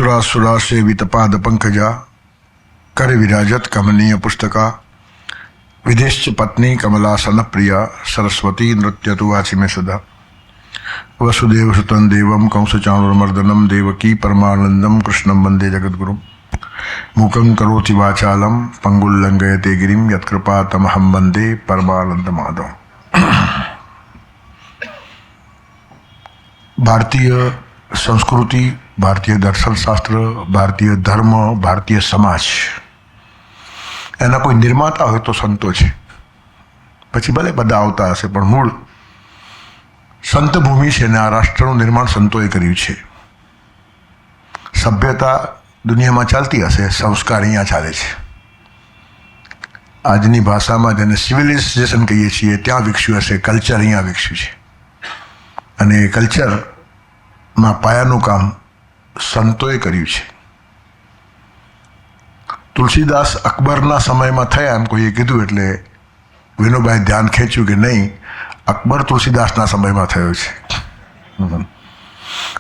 सुरासुरा सेवित पाद पंकजा कर विराजत कमनीय पुस्तका विदेश्च पत्नी कमलासन प्रिया सरस्वती नृत्य तु वाचि में सदा वसुदेव सुतं देवं कंसचाणूरमर्दनं देवकी परमानंदम कृष्णं वंदे जगद्गुरुं मूकं करोति वाचालं पंगुल्लंघयते गिरिं यत्कृपातमहं वंदे परमानंद माधव। भारतीय संस्कृति, भारतीय दर्शनशास्त्र, भारतीय धर्म, भारतीय समाज એના કોઈ નિર્માતા હોય તો સંતો છે. પછી ભલે બધા આવતા હશે પણ મૂળ સંત ભૂમિ છે ને આ રાષ્ટ્રનું નિર્માણ સંતોએ કર્યું છે. સભ્યતા દુનિયામાં ચાલતી હશે, સંસ્કાર અહીંયા ચાલે છે. આજની ભાષામાં જેને સિવિલાઇઝેશન કહીએ છીએ ત્યાં વિકસ્યું હશે, કલ્ચર અહીંયા વિકસ્યું છે. અને એ કલ્ચરમાં પાયાનું કામ સંતોએ કર્યું છે. તુલસીદાસ અકબરના સમયમાં થયા એમ કોઈએ કીધું એટલે વિનોબાએ ધ્યાન ખેંચ્યું કે નહીં, અકબર તુલસીદાસના સમયમાં થયો છે.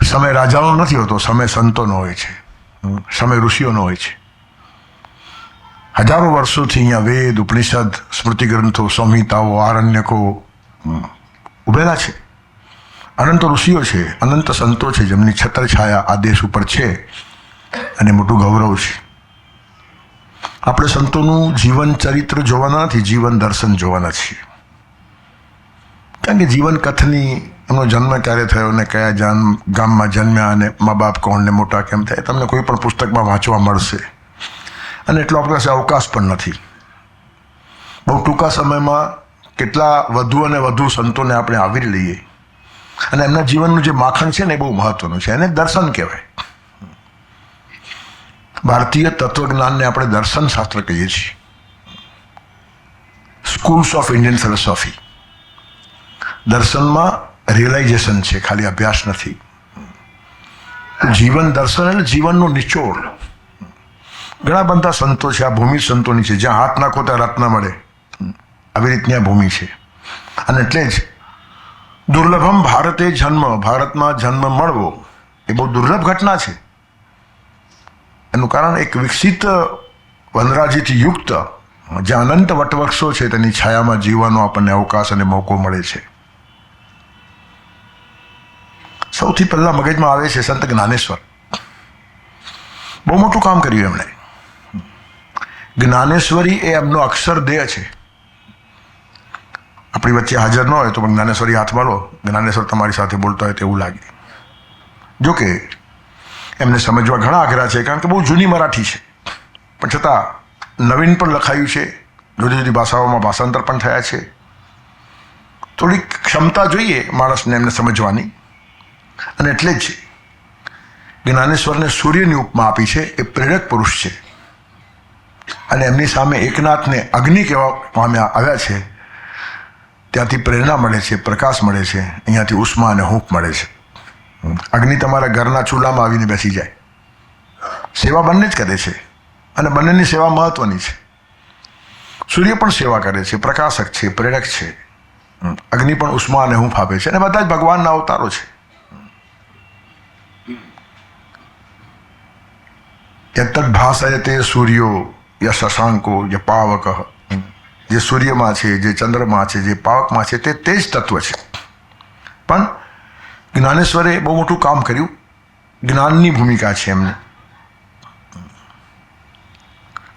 સમય રાજાનો નથી હોતો, સમય સંતોનો હોય છે, સમય ઋષિઓનો હોય છે. હજારો વર્ષોથી અહીંયા વેદ, ઉપનિષદ, સ્મૃતિ ગ્રંથો, સંહિતાઓ, આરણ્યકો ઉભેલા છે. અનંત ઋષિઓ છે, અનંત સંતો છે જેમની છત્રછાયા આ દેશ ઉપર છે અને મોટું ગૌરવ છે. આપણે સંતોનું જીવન ચરિત્ર જોવાના નથી, જીવન દર્શન જોવાના છીએ. કારણ કે જીવન કથની એમનો જન્મ ક્યારે થયો ને કયા ગામમાં જન્મ્યા અને મા બાપ કોણ ને મોટા કેમ થાય તમને કોઈ પણ પુસ્તકમાં વાંચવા મળશે. અને એટલો આપણી પાસે અવકાશ પણ નથી. બહુ ટૂંકા સમયમાં કેટલા વધુ અને વધુ સંતોને આપણે આવરી લઈએ અને એમના જીવનનું જે માખણ છે ને એ બહુ મહત્વનું છે. એને દર્શન કહેવાય. ભારતીય તત્વજ્ઞાનને આપણે દર્શન શાસ્ત્ર કહીએ છીએ. Schools of Indian philosophy. દર્શનમાં રિયલાઇઝેશન છે, ખાલી અભ્યાસ નથી. જીવન દર્શન એટલે જીવનનો નિચોડ. ઘણા બધા સંતો છે, આ ભૂમિ સંતોની છે. જ્યાં હાથ નાખો ત્યાં રત્ન મળે, આવી રીતની આ ભૂમિ છે. અને એટલે જ દુર્લભમ ભારતે જન્મ, ભારતમાં જન્મ મળવો એ બહુ દુર્લભ ઘટના છે. એનું કારણ એક વિકસિત વનરાજીથી યુક્ત જ્યાં અનંત વટવૃક્ષો છે તેની છાયામાં જીવવાનો આપણને અવકાશ અને મોકો મળે છે. સૌથી પહેલા મગજમાં આવે છે સંત જ્ઞાનેશ્વર. બહુ મોટું કામ કર્યું એમણે. જ્ઞાનેશ્વરી એ એમનો અક્ષરદેહ છે. આપણી વચ્ચે હાજર ન હોય તો પણ જ્ઞાનેશ્વરી હાથ મારો, જ્ઞાનેશ્વર તમારી સાથે બોલતા હોય તેવું લાગે. જોકે એમને સમજવા ઘણા આગ્રહ છે કારણ કે બહુ જૂની મરાઠી છે, પણ છતાં નવીન પણ લખાયું છે, જુદી જુદી ભાષાઓમાં ભાષાંતર પણ થયા છે. થોડીક ક્ષમતા જોઈએ માણસને એમને સમજવાની. અને એટલે જ જ્ઞાનેશ્વરને સૂર્યની ઉપમા આપી છે. એ પ્રેરક પુરુષ છે અને એમની સામે એકનાથને અગ્નિ કહેવા આવ્યા છે. ત્યાંથી પ્રેરણા મળે છે, પ્રકાશ મળે છે, અહીંયાથી ઉષ્મા અને હૂંફ મળે છે. અગ્નિ તમારા ઘરના ચૂલામાં આવીને બેસી જાય. સેવા બંને જ કરે છે અને બંનેની સેવા મહત્વની છે. સૂર્ય પણ સેવા કરે છે, પ્રકાશક છે, પ્રેરક છે. અગ્નિ પણ ઉષ્મા અને હૂંફ આપે છે અને બધા જ ભગવાનના અવતારો છે. યતત ભાસયતે સૂર્યો ય શશાંકો ય પાવક. જે સૂર્યમાં છે, જે ચંદ્રમાં છે, જે પાવકમાં છે તે જ તત્વ છે. પણ જ્ઞાનેશ્વરે બહુ મોટું કામ કર્યું. જ્ઞાનની ભૂમિકા છે એમને.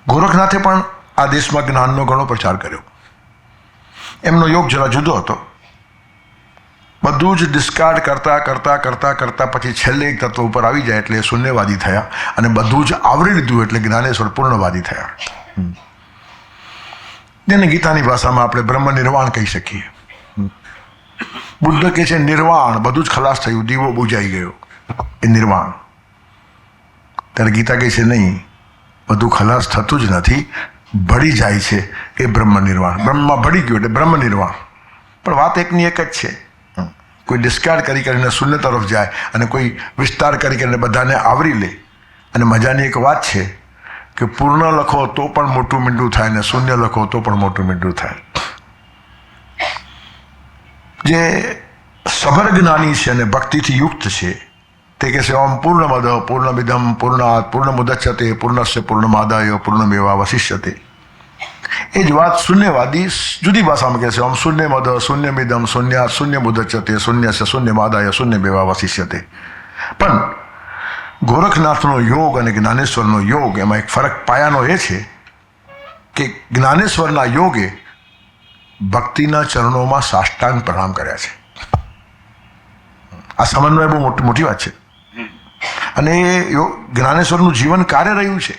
ગોરખનાથે પણ આ દેશમાં જ્ઞાનનો ઘણો પ્રચાર કર્યો. એમનો યોગ જરા જુદો હતો. બધું જ ડિસ્કાર્ડ કરતા કરતા કરતા કરતા પછી છેલ્લે એક તત્વ ઉપર આવી જાય એટલે શૂન્યવાદી થયા અને બધું જ આવરી લીધું એટલે જ્ઞાનેશ્વર પૂર્ણવાદી થયા. જેને ગીતાની ભાષામાં આપણે બ્રહ્મ નિર્વાણ કહી શકીએ. બુદ્ધ કહે છે નિર્વાણ, બધું જ ખલાસ થયું, દીવો બુજાઈ ગયો, એ નિર્વાણ. ત્યારે ગીતા કહે છે નહીં, બધું ખલાસ થતું જ નથી, ભળી જાય છે, એ બ્રહ્મ નિર્વાણ. બ્રહ્મમાં ભળી ગયું એટલે બ્રહ્મ નિર્વાણ. પણ વાત એકની એક જ છે. કોઈ ડિસ્કાર્ડ કરી કરીને શૂન્ય તરફ જાય અને કોઈ વિસ્તાર કરી કરીને બધાને આવરી લે. અને મજાની એક વાત છે કે પૂર્ણ લખો તો પણ મોટું મીંડું થાય ને શૂન્ય લખો તો પણ મોટું મીંડું થાય. જે સબર જ્ઞાની છે અને ભક્તિથી યુક્ત છે તે તે કહેશે ઓમ પૂર્ણમદ પૂર્ણમિદમ પૂર્ણાત પૂર્ણમુદચ્યતે પૂર્ણસ્ય પૂર્ણમાદાય પૂર્ણમેવાવશિષ્યતે. એ જ વાત શૂન્યવાદી જુદી ભાષામાં કહે છે ઓમ શૂન્યમદ શૂન્યમિદમ શૂન્યાત શૂન્યમુદચ્યતે શૂન્યસ્ય શૂન્યમાદાય શૂન્યમેવાવશિષ્યતે. પણ ગોરખનાથનો યોગ અને જ્ઞાનેશ્વરનો યોગ એમાં એક ફરક પાયાનો એ છે કે જ્ઞાનેશ્વરના યોગે ભક્તિના ચરણોમાં સાષ્ટાંગ પ્રણામ કર્યા છે. આ સમન્વય બહુ મોટી વાત છે. અને એ જ્ઞાનેશ્વરનું જીવન કાર્ય રહ્યું છે.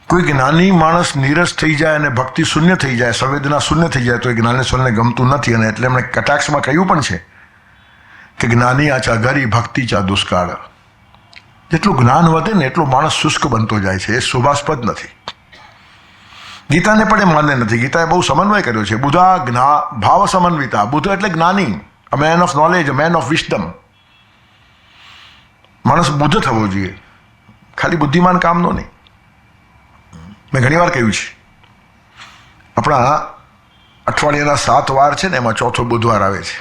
કોઈ જ્ઞાની માણસ નીરસ થઈ જાય અને ભક્તિ શૂન્ય થઈ જાય, સંવેદના શૂન્ય થઈ જાય તો એ જ્ઞાનેશ્વરને ગમતું નથી. અને એટલે એમણે કટાક્ષમાં કહ્યું પણ છે કે જ્ઞાની આચા ગરી ભક્તિ ચા દુષ્કાળ. જેટલું જ્ઞાન વધે ને એટલો માણસ શુષ્ક બનતો જાય છે. એ શોભાસ્પદ નથી. ગીતાને પણ એ માન્ય નથી. ગીતાએ બહુ સમન્વય કર્યો છે. બુધા ભાવ સમન્વિતા. બુધ એટલે જ્ઞાની, a man of knowledge, a man of wisdom. માણસ બુદ્ધ થવો જોઈએ, ખાલી બુદ્ધિમાન કામનો નહીં. મેં ઘણી વાર કહ્યું છે આપણા અઠવાડિયાના 7 વાર છે ને એમાં ચોથો બુધવાર આવે છે.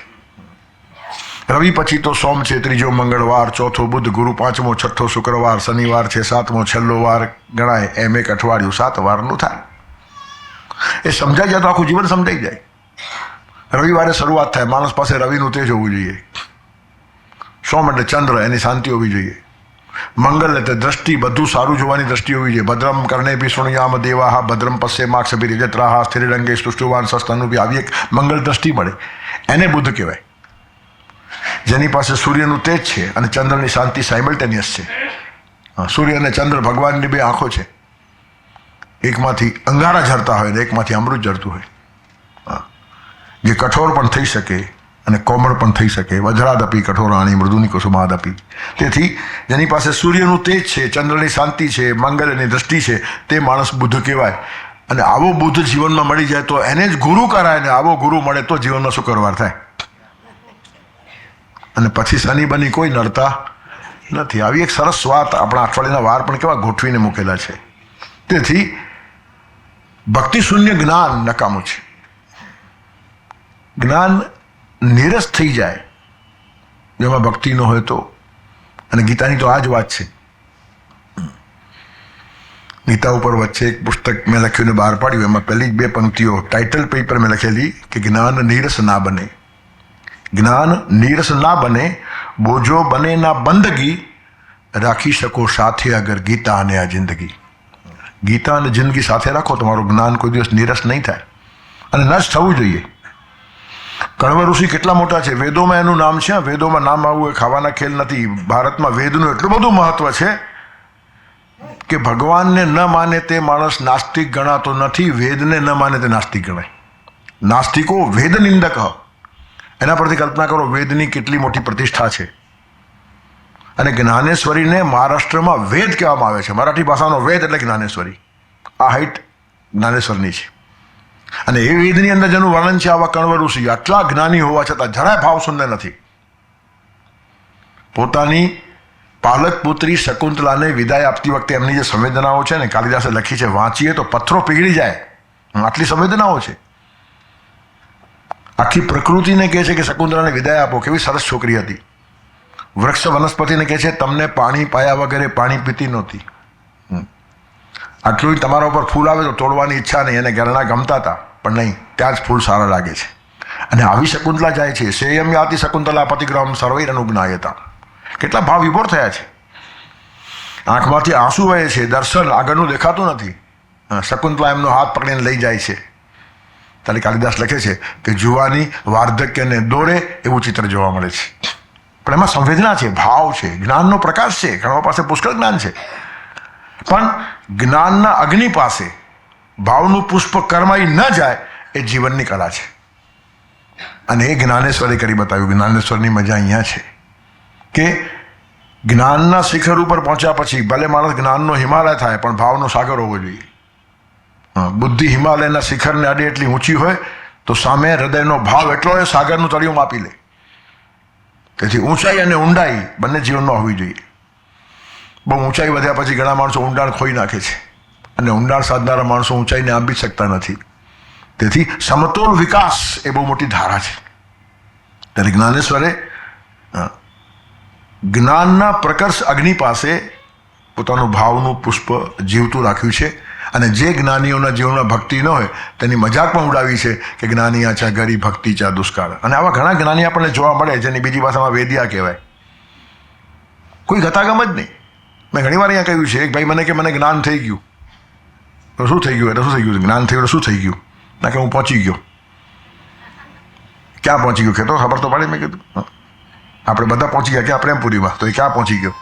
રવિ પછી તો સોમ છે, ત્રીજો મંગળવાર, ચોથો બુધ, ગુરુ પાંચમો, છઠ્ઠો શુક્રવાર, શનિવાર છે, સાતમો છેલ્લો વાર ગણાય. એમ એક અઠવાડિયું 7 વારનું થાય. એ સમજાઈ જાય તો આખું જીવન સમજાઈ જાય. રવિવારે શરૂઆત થાય, માણસ પાસે રવિનું તેજ હોવું જોઈએ. સોમ એટલે ચંદ્ર, એની શાંતિ હોવી જોઈએ. મંગળ એટલે દ્રષ્ટિ, બધું સારું જોવાની દ્રષ્ટિ હોવી જોઈએ. ભદ્રમ કર્ણેભિ શૃણુયામ દેવાહ ભદ્રમ પશ્યેમાક્ષભિર્યજત્રાહ સ્થિરરંગે સ્તુષ્ટુવાન સ્વસ્તનુભિ. આવી એક મંગળ દ્રષ્ટિ મળે, એને બુદ્ધ કહેવાય. જેની પાસે સૂર્યનું તેજ છે અને ચંદ્રની શાંતિ સાયમલ્ટેનિયસ છે. સૂર્ય અને ચંદ્ર ભગવાનની 2 આંખો છે. એકમાંથી અંગારા ઝરતા હોય ને એકમાંથી અમૃત ઝરતું હોય. જે કઠોર પણ થઈ શકે અને કોમળ પણ થઈ શકે. વજ્રાદપી કઠોરાણી મૃદુની કુસુમાદપી. તેથી જેની પાસે સૂર્યનું તેજ છે, ચંદ્રની શાંતિ છે, મંગળની દ્રષ્ટિ છે, તે માણસ બુદ્ધ કહેવાય. અને આવો બુદ્ધ જીવનમાં મળી જાય તો એને જ ગુરુ કરાય. ને આવો ગુરુ મળે તો જીવનમાં શુક્રવાર થાય. અને પછી શનિ બની કોઈ નડતા નથી. આવી એક સરસ વાત આપણા અઠવાડિયાના વાર પણ કેવા ગોઠવીને મૂકેલા છે. તેથી ભક્તિ શૂન્ય જ્ઞાન નકામું છે. જ્ઞાન નીરસ થઈ જાય જેમાં ભક્તિ ન હોય તો. અને ગીતાની તો આ જ વાત છે. ગીતા ઉપર વચ્ચે એક પુસ્તક મેં લખ્યું ને બહાર પાડ્યું. એમાં પહેલી 2 પંક્તિઓ ટાઇટલ પેપર મેં લખેલી કે જ્ઞાન નીરસ ના બને. જ્ઞાન નીરસ ના બને, બોજો બને ના બંદગી, રાખી શકો સાથે અગર ગીતા અને આ જિંદગી. ગીતા અને જિંદગી સાથે રાખો, તમારું જ્ઞાન કોઈ દિવસ નીરસ નહીં થાય અને નષ્ટ થવું જોઈએ. કણવ ઋષિ કેટલા મોટા છે, વેદોમાં એનું નામ છે. વેદોમાં નામ આવવું એ ખાવાના ખેલ નથી. ભારતમાં વેદનું એટલું બધું મહત્વ છે કે ભગવાનને ન માને તે માણસ નાસ્તિક ગણાતો નથી, વેદને ન માને તે નાસ્તિક ગણાય. નાસ્તિકો વેદ નિંદક. એના પરથી કલ્પના કરો વેદની કેટલી મોટી પ્રતિષ્ઠા છે. અને જ્ઞાનેશ્વરીને મહારાષ્ટ્રમાં વેદ કહેવામાં આવે છે. મરાઠી ભાષાનો વેદ એટલે જ્ઞાનેશ્વરી. આ હાઈટ જ્ઞાનેશ્વરની છે. અને એ વેદની અંદર જેનું વર્ણન છે આવા કણવ ઋષિ આટલા જ્ઞાની હોવા છતાં જરાય ભાવ શૂન્ય નથી. પોતાની પાલક પુત્રી શકુંતલાને વિદાય આપતી વખતે એમની જે સંવેદનાઓ છે ને, કાલિદાસે લખી છે, વાંચીએ તો પથ્થરો પીગળી જાય. આટલી સંવેદનાઓ છે. આખી પ્રકૃતિને કહે છે કે શકુંતલાને વિદાય આપો. કેવી સરસ છોકરી હતી. વૃક્ષ વનસ્પતિને કહે છે તમને પાણી પાયા વગેરે પાણી પીતી નહોતી. આટલું તમારા ઉપર ફૂલ આવે તો તોડવાની ઈચ્છા નહીં. એને ઘરના ગમતા હતા પણ નહીં, ત્યાં જ ફૂલ સારા લાગે છે. અને આવી શકુંતલા જાય છે. સેયમ યાતિ શકુંતલા પતિગ્રહમ સર્વૈર અનુજ્ઞાયતા. કેટલા ભાવ વિભોર થયા છે. આંખમાંથી આંસુ વહે છે. દર્શન આગળનું દેખાતું નથી. શકુંતલા એમનો હાથ પકડીને લઈ જાય છે. ત્યારે કાલિદાસ લખે છે કે જુવાની વાર્ધક્યને દોરે એવું ચિત્ર જોવા મળે છે. પણ એમાં સંવેદના છે, ભાવ છે, જ્ઞાનનો પ્રકાશ છે. ઘણા પાસે પુષ્કળ જ્ઞાન છે પણ જ્ઞાનના અગ્નિ પાસે ભાવનું પુષ્પ કરમાઈ ન જાય એ જીવનની કળા છે. અને એ જ્ઞાનેશ્વરે કરી બતાવ્યું. જ્ઞાનેશ્વરની મજા અહીંયા છે કે જ્ઞાનના શિખર ઉપર પહોંચ્યા પછી ભલે માણસ જ્ઞાનનો હિમાલય થાય પણ ભાવનો સાગર હોવો જોઈએ. બુદ્ધિ હિમાલયના શિખરને અડે એટલી ઊંચી હોય તો સામે હૃદયનો ભાવ એટલો એ સાગરનું તળિયું માપી લે. તેથી ઊંચાઈ અને ઊંડાઈ બંને જીવનમાં હોવી જોઈએ. બહુ ઊંચાઈ વધ્યા પછી ઘણા માણસો ઊંડાણ ખોઈ નાખે છે અને ઊંડાણ સાધનારા માણસો ઊંચાઈને આંબી શકતા નથી. તેથી સમતોલ વિકાસ એ બહુ મોટી ધારા છે. ત્યારે જ્ઞાનેશ્વરે જ્ઞાનના પ્રકર્ષ અગ્નિ પાસે પોતાનું ભાવનું પુષ્પ જીવતું રાખ્યું છે અને જે જ્ઞાનીઓના જીવનમાં ભક્તિ ન હોય તેની મજાક પણ ઉડાવી છે કે જ્ઞાનીયા ચા ગરી ભક્તિ ચા દુષ્કાળ. અને આવા ઘણા જ્ઞાની આપણને જોવા મળે જેની બીજી ભાષામાં વેદિયા કહેવાય. કોઈ ગતાગમ જ નહીં. મેં ઘણી વાર અહીંયા કહ્યું છે એક ભાઈ મને કે મને જ્ઞાન થઈ ગયું. તો શું થઈ ગયું? એટલે શું થઈ ગયું? જ્ઞાન થયું એટલે શું થઈ ગયું? ના કે હું પહોંચી ગયો. ક્યાં પહોંચી ગયો? કે તો ખબર તો પડી. મેં કીધું આપણે બધા પહોંચી ગયા કે પ્રેમપુરીમાં. તો એ ક્યાં પહોંચી ગયો?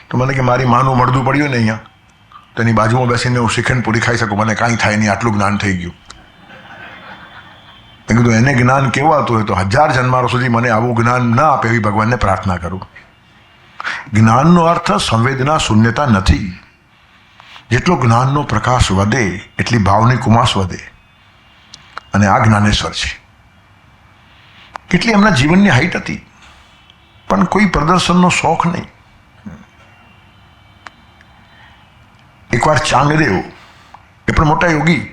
તો મને કે મારી માનું મળદું પડ્યું ને અહીંયા, તો એની બાજુમાં બેસીને હું શ્રીખંડ પૂરી ખાઈ શકું, મને કાંઈ થાય નહીં, આટલું જ્ઞાન થઈ ગયું. મેં કીધું એને જ્ઞાન કેવું આવતું હોય તો 1000 જન્મારો સુધી મને આવું જ્ઞાન ના આપે એવી ભગવાનને પ્રાર્થના કરું. જ્ઞાનનો અર્થ સંવેદના શૂન્યતા નથી. જેટલો જ્ઞાનનો પ્રકાશ વધે એટલી ભાવની કુમાશ વધે. અને આ જ્ઞાનેશ્વર છે. કેટલી એમના જીવનની હાઈટ હતી, પણ કોઈ પ્રદર્શનનો શોખ નહીં. એકવાર ચાંગદેવ, એ પણ મોટા યોગી,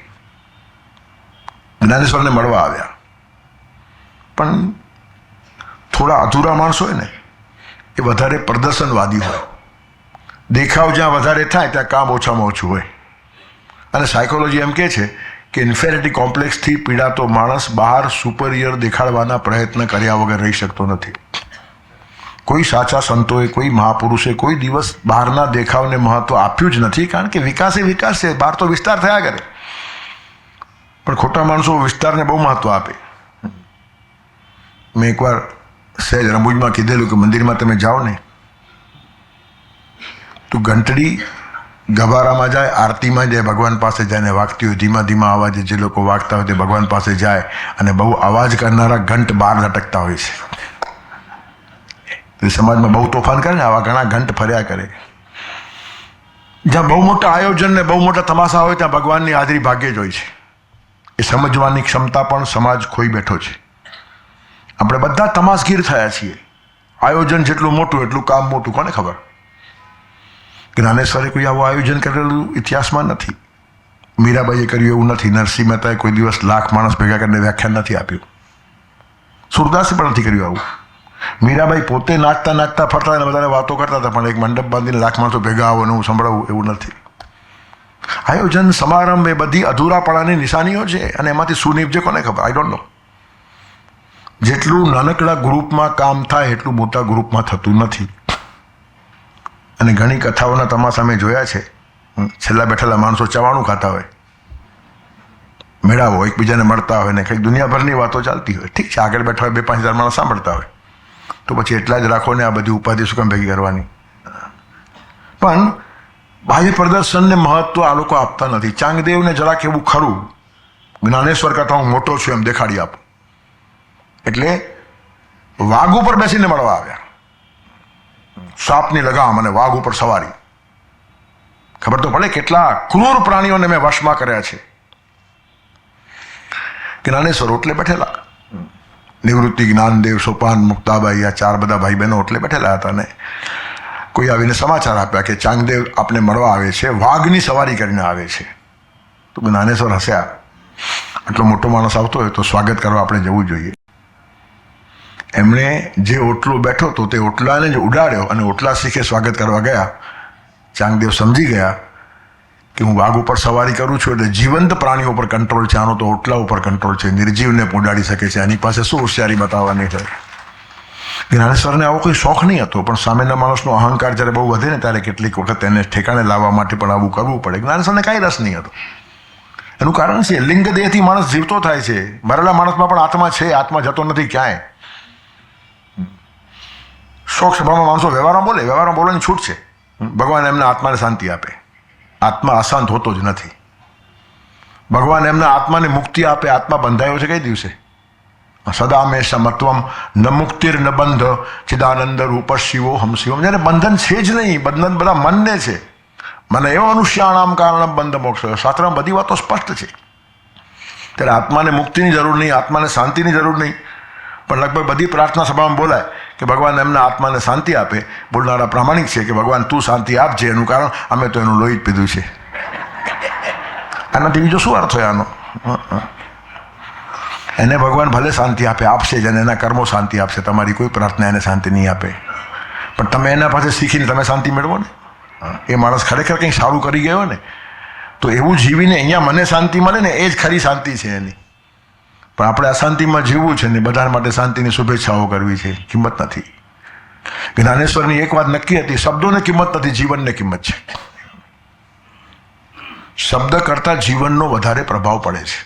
જ્ઞાનેશ્વરને મળવા આવ્યા. પણ થોડા અધૂરા માણસો હોય ને એ વધારે પ્રદર્શનવાદી હોય. દેખાવ જ્યાં વધારે થાય ત્યાં કામ ઓછામાં ઓછું હોય. અને સાયકોલોજી એમ કહે છે કે ઇન્ફેરિટી કોમ્પ્લેક્સથી પીડાતો માણસ બહાર સુપરિયર દેખાડવાના પ્રયત્ન કર્યા વગર રહી શકતો નથી. કોઈ સાચા સંતોએ, કોઈ મહાપુરુષે કોઈ દિવસ બહારના દેખાવને મહત્વ આપ્યું જ નથી, કારણ કે વિકાસ એ વિકાસ છે. બહાર તો વિસ્તાર થયા કરે, પણ ખોટા માણસો વિસ્તારને બહુ મહત્વ આપે. મેં એકવાર સહેજ રમૂજમાં કીધેલું કે મંદિરમાં તમે જાઓ ને તો ઘંટડી ગભારામાં જાય, આરતીમાં જાય, ભગવાન પાસે જઈને વાગતી હોય ધીમા ધીમા અવાજે. જે લોકો વાગતા હોય તે ભગવાન પાસે જાય અને બહુ અવાજ કરનારા ઘંટ બહાર લટકતા હોય છે. સમાજમાં બહુ તોફાન કરે ને, આવા ઘણા ઘંટ ફર્યા કરે. જ્યાં બહુ મોટા આયોજન ને બહુ મોટા તમાશા હોય ત્યાં ભગવાનની હાજરી ભાગ્યે જ હોય છે. એ સમજવાની ક્ષમતા પણ સમાજ ખોઈ બેઠો છે. આપણે બધા તમાશગીર થયા છીએ. આયોજન જેટલું મોટું એટલું કામ મોટું. કોને ખબર? જ્ઞાનેશ્વરે કોઈ આવું આયોજન કરેલું ઇતિહાસમાં નથી. મીરાબાઈએ કર્યું એવું નથી. નરસિંહ મહેતાએ કોઈ દિવસ 1,00,000 માણસ ભેગા કરીને વ્યાખ્યાન નથી આપ્યું. સુરદાસે પણ નથી કર્યું આવું. મીરાબાઈ પોતે નાચતા નાચતા ફરતા અને બધાને વાતો કરતા હતા, પણ એક મંડપ બાંધીને 1,00,000 માણસો ભેગા આવો અને હું સંભળાવું એવું નથી. આયોજન, સમારંભ એ બધી અધૂરાપણાની નિશાનીઓ છે અને એમાંથી શું નીપજે કોને ખબર? I don't know. જેટલું નાનકડા ગ્રુપમાં કામ થાય એટલું મોટા ગ્રુપમાં થતું નથી. અને ઘણી કથાઓના તમાશા મેં જોયા છે. છેલ્લા બેઠેલા માણસો ચવાણું ખાતા હોય, મેળાવો એકબીજાને મળતા હોય ને કંઈક દુનિયાભરની વાતો ચાલતી હોય. ઠીક છે, આગળ બેઠા હોય 2-5 હજાર માણસ સાંભળતા હોય તો પછી એટલા જ રાખો ને, આ બધી ઉપાધિ શું કામ ભેગી કરવાની? પણ બાહ્ય પ્રદર્શનને મહત્વ આ લોકો આપતા નથી. ચાંગદેવને જરાક એવું ખરું, જ્ઞાનેશ્વર કરતાં હું મોટો છું એમ દેખાડી આપું, એટલે વાઘ ઉપર બેસીને મળવા આવ્યા. સાપની લગામ અને વાઘ ઉપર સવારી. ખબર તો પડે કેટલા ક્રૂર પ્રાણીઓને મેં વશમાં કર્યા છે. જ્ઞાનેશ્વર ઓટલે બેઠેલા, નિવૃત્તિ, જ્ઞાનદેવ, સોપાન, મુક્તાબાઈ, આ 4 બધા ભાઈ બહેનો ઓટલે બેઠેલા હતા. ને કોઈ આવીને સમાચાર આપ્યા કે ચાંગદેવ આપને મળવા આવે છે, વાઘની સવારી કરીને આવે છે. તો જ્ઞાનેશ્વર હસ્યા. આટલો મોટો માણસ આવતો હોય તો સ્વાગત કરવા આપણે જવું જોઈએ. એમણે જે ઓટલો બેઠો હતો તે ઓટલાને જ ઉડાડ્યો અને ઓટલા શીખે સ્વાગત કરવા ગયા. ચાંગદેવ સમજી ગયા કે હું વાઘ ઉપર સવારી કરું છું એટલે જીવંત પ્રાણીઓ પર કંટ્રોલ છે, આનો તો ઓટલા ઉપર કંટ્રોલ છે, નિર્જીવને ઉડાડી શકે છે, આની પાસે શું હોશિયારી બતાવવાની છે. જ્ઞાનેશ્વરને આવો કોઈ શોખ નહીં હતો, પણ સામેના માણસનો અહંકાર જ્યારે બહુ વધે ને ત્યારે કેટલીક વખત એને ઠેકાણે લાવવા માટે પણ આવું કરવું પડે. જ્ઞાનેશ્વરને કાંઈ રસ નહીં હતો. એનું કારણ છે લિંગ દેહથી માણસ જીવતો થાય છે. મરેલા માણસમાં પણ આત્મા છે, આત્મા જતો નથી ક્યાંય. શોખ સભામાં માણસો વ્યવહારમાં બોલે, વ્યવહારમાં બોલવાની છૂટ છે. ભગવાન એમના આત્માને શાંતિ આપે. આત્મા અશાંત હોતો જ નથી. ભગવાન એમના આત્માને મુક્તિ આપે. આત્મા બંધાયો છે કઈ દિવસે? સદા મેં સમત્વમ ન મુક્તિર ન બંધ ચિદાનંદ રૂપ શિવો હમ શિવમ. જેને બંધન છે જ નહીં, બંધન બધા મનને છે. મને એવો મનુષ્યાણામ કારણ બંધ મોક્ષ. શાસ્ત્રમાં બધી વાતો સ્પષ્ટ છે. ત્યારે આત્માને મુક્તિની જરૂર નહીં, આત્માને શાંતિની જરૂર નહીં, પણ લગભગ બધી પ્રાર્થના સભામાં બોલાય કે ભગવાન એમના આત્માને શાંતિ આપે. બોલનારા પ્રામાણિક છે કે ભગવાન તું શાંતિ આપજે. એનું કારણ અમે તો એનું લોહી જ પીધું છે. આનાથી બીજો શું અર્થ હોય આનો? એને ભગવાન ભલે શાંતિ આપશે જ, અને એના કર્મો શાંતિ આપશે. તમારી કોઈ પ્રાર્થના એને શાંતિ નહીં આપે. પણ તમે એના પાસે શીખીને તમે શાંતિ મેળવો ને, એ માણસ ખરેખર કંઈક સારું કરી ગયો ને, તો એવું જીવીને અહીંયા મને શાંતિ મળે ને, એ જ ખરી શાંતિ છે એની. પણ આપણે અશાંતિમાં જીવવું છે ને બધા માટે શાંતિની શુભેચ્છાઓ કરવી છે, કિંમત નથી. જ્ઞાનેશ્વરની એક વાત નક્કી હતી, શબ્દોને કિંમત નથી, જીવનને કિંમત છે. શબ્દ કરતાં જીવનનો વધારે પ્રભાવ પડે છે.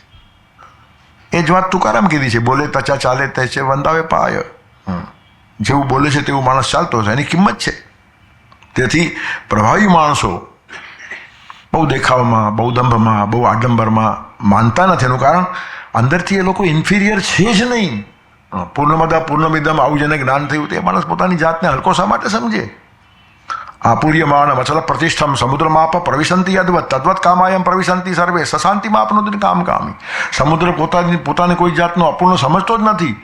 એ જ વાત તુકારામ કીધી છે, બોલે તચા ચાલે તે છે વંદાવે પાય. જેવું બોલે છે તેવું માણસ ચાલતો છે, એની કિંમત છે. તેથી પ્રભાવી માણસો બહુ દેખાવમાં, બહુ દંભમાં, બહુ આડંબરમાં માનતા નથી. એનું કારણ અંદરથી એ લોકો ઇન્ફિરિયર છે જ નહીં. પૂર્ણમદા પૂર્ણમિદમ આવું જેને જ્ઞાન થયું તે માણસ પોતાની જાતને હલકો શા માટે સમજે? આપૂર્યમાણ અચલ પ્રતિષ્ઠમ સમુદ્રમાપ પ્રવિશંતિ યદવત તદ્વત કામાયમ પ્રવિશંતિ સર્વે સશાંતિમાં આપનું કામ કામી. સમુદ્ર પોતાને કોઈ જાતનો અપૂર્ણ સમજતો જ નથી.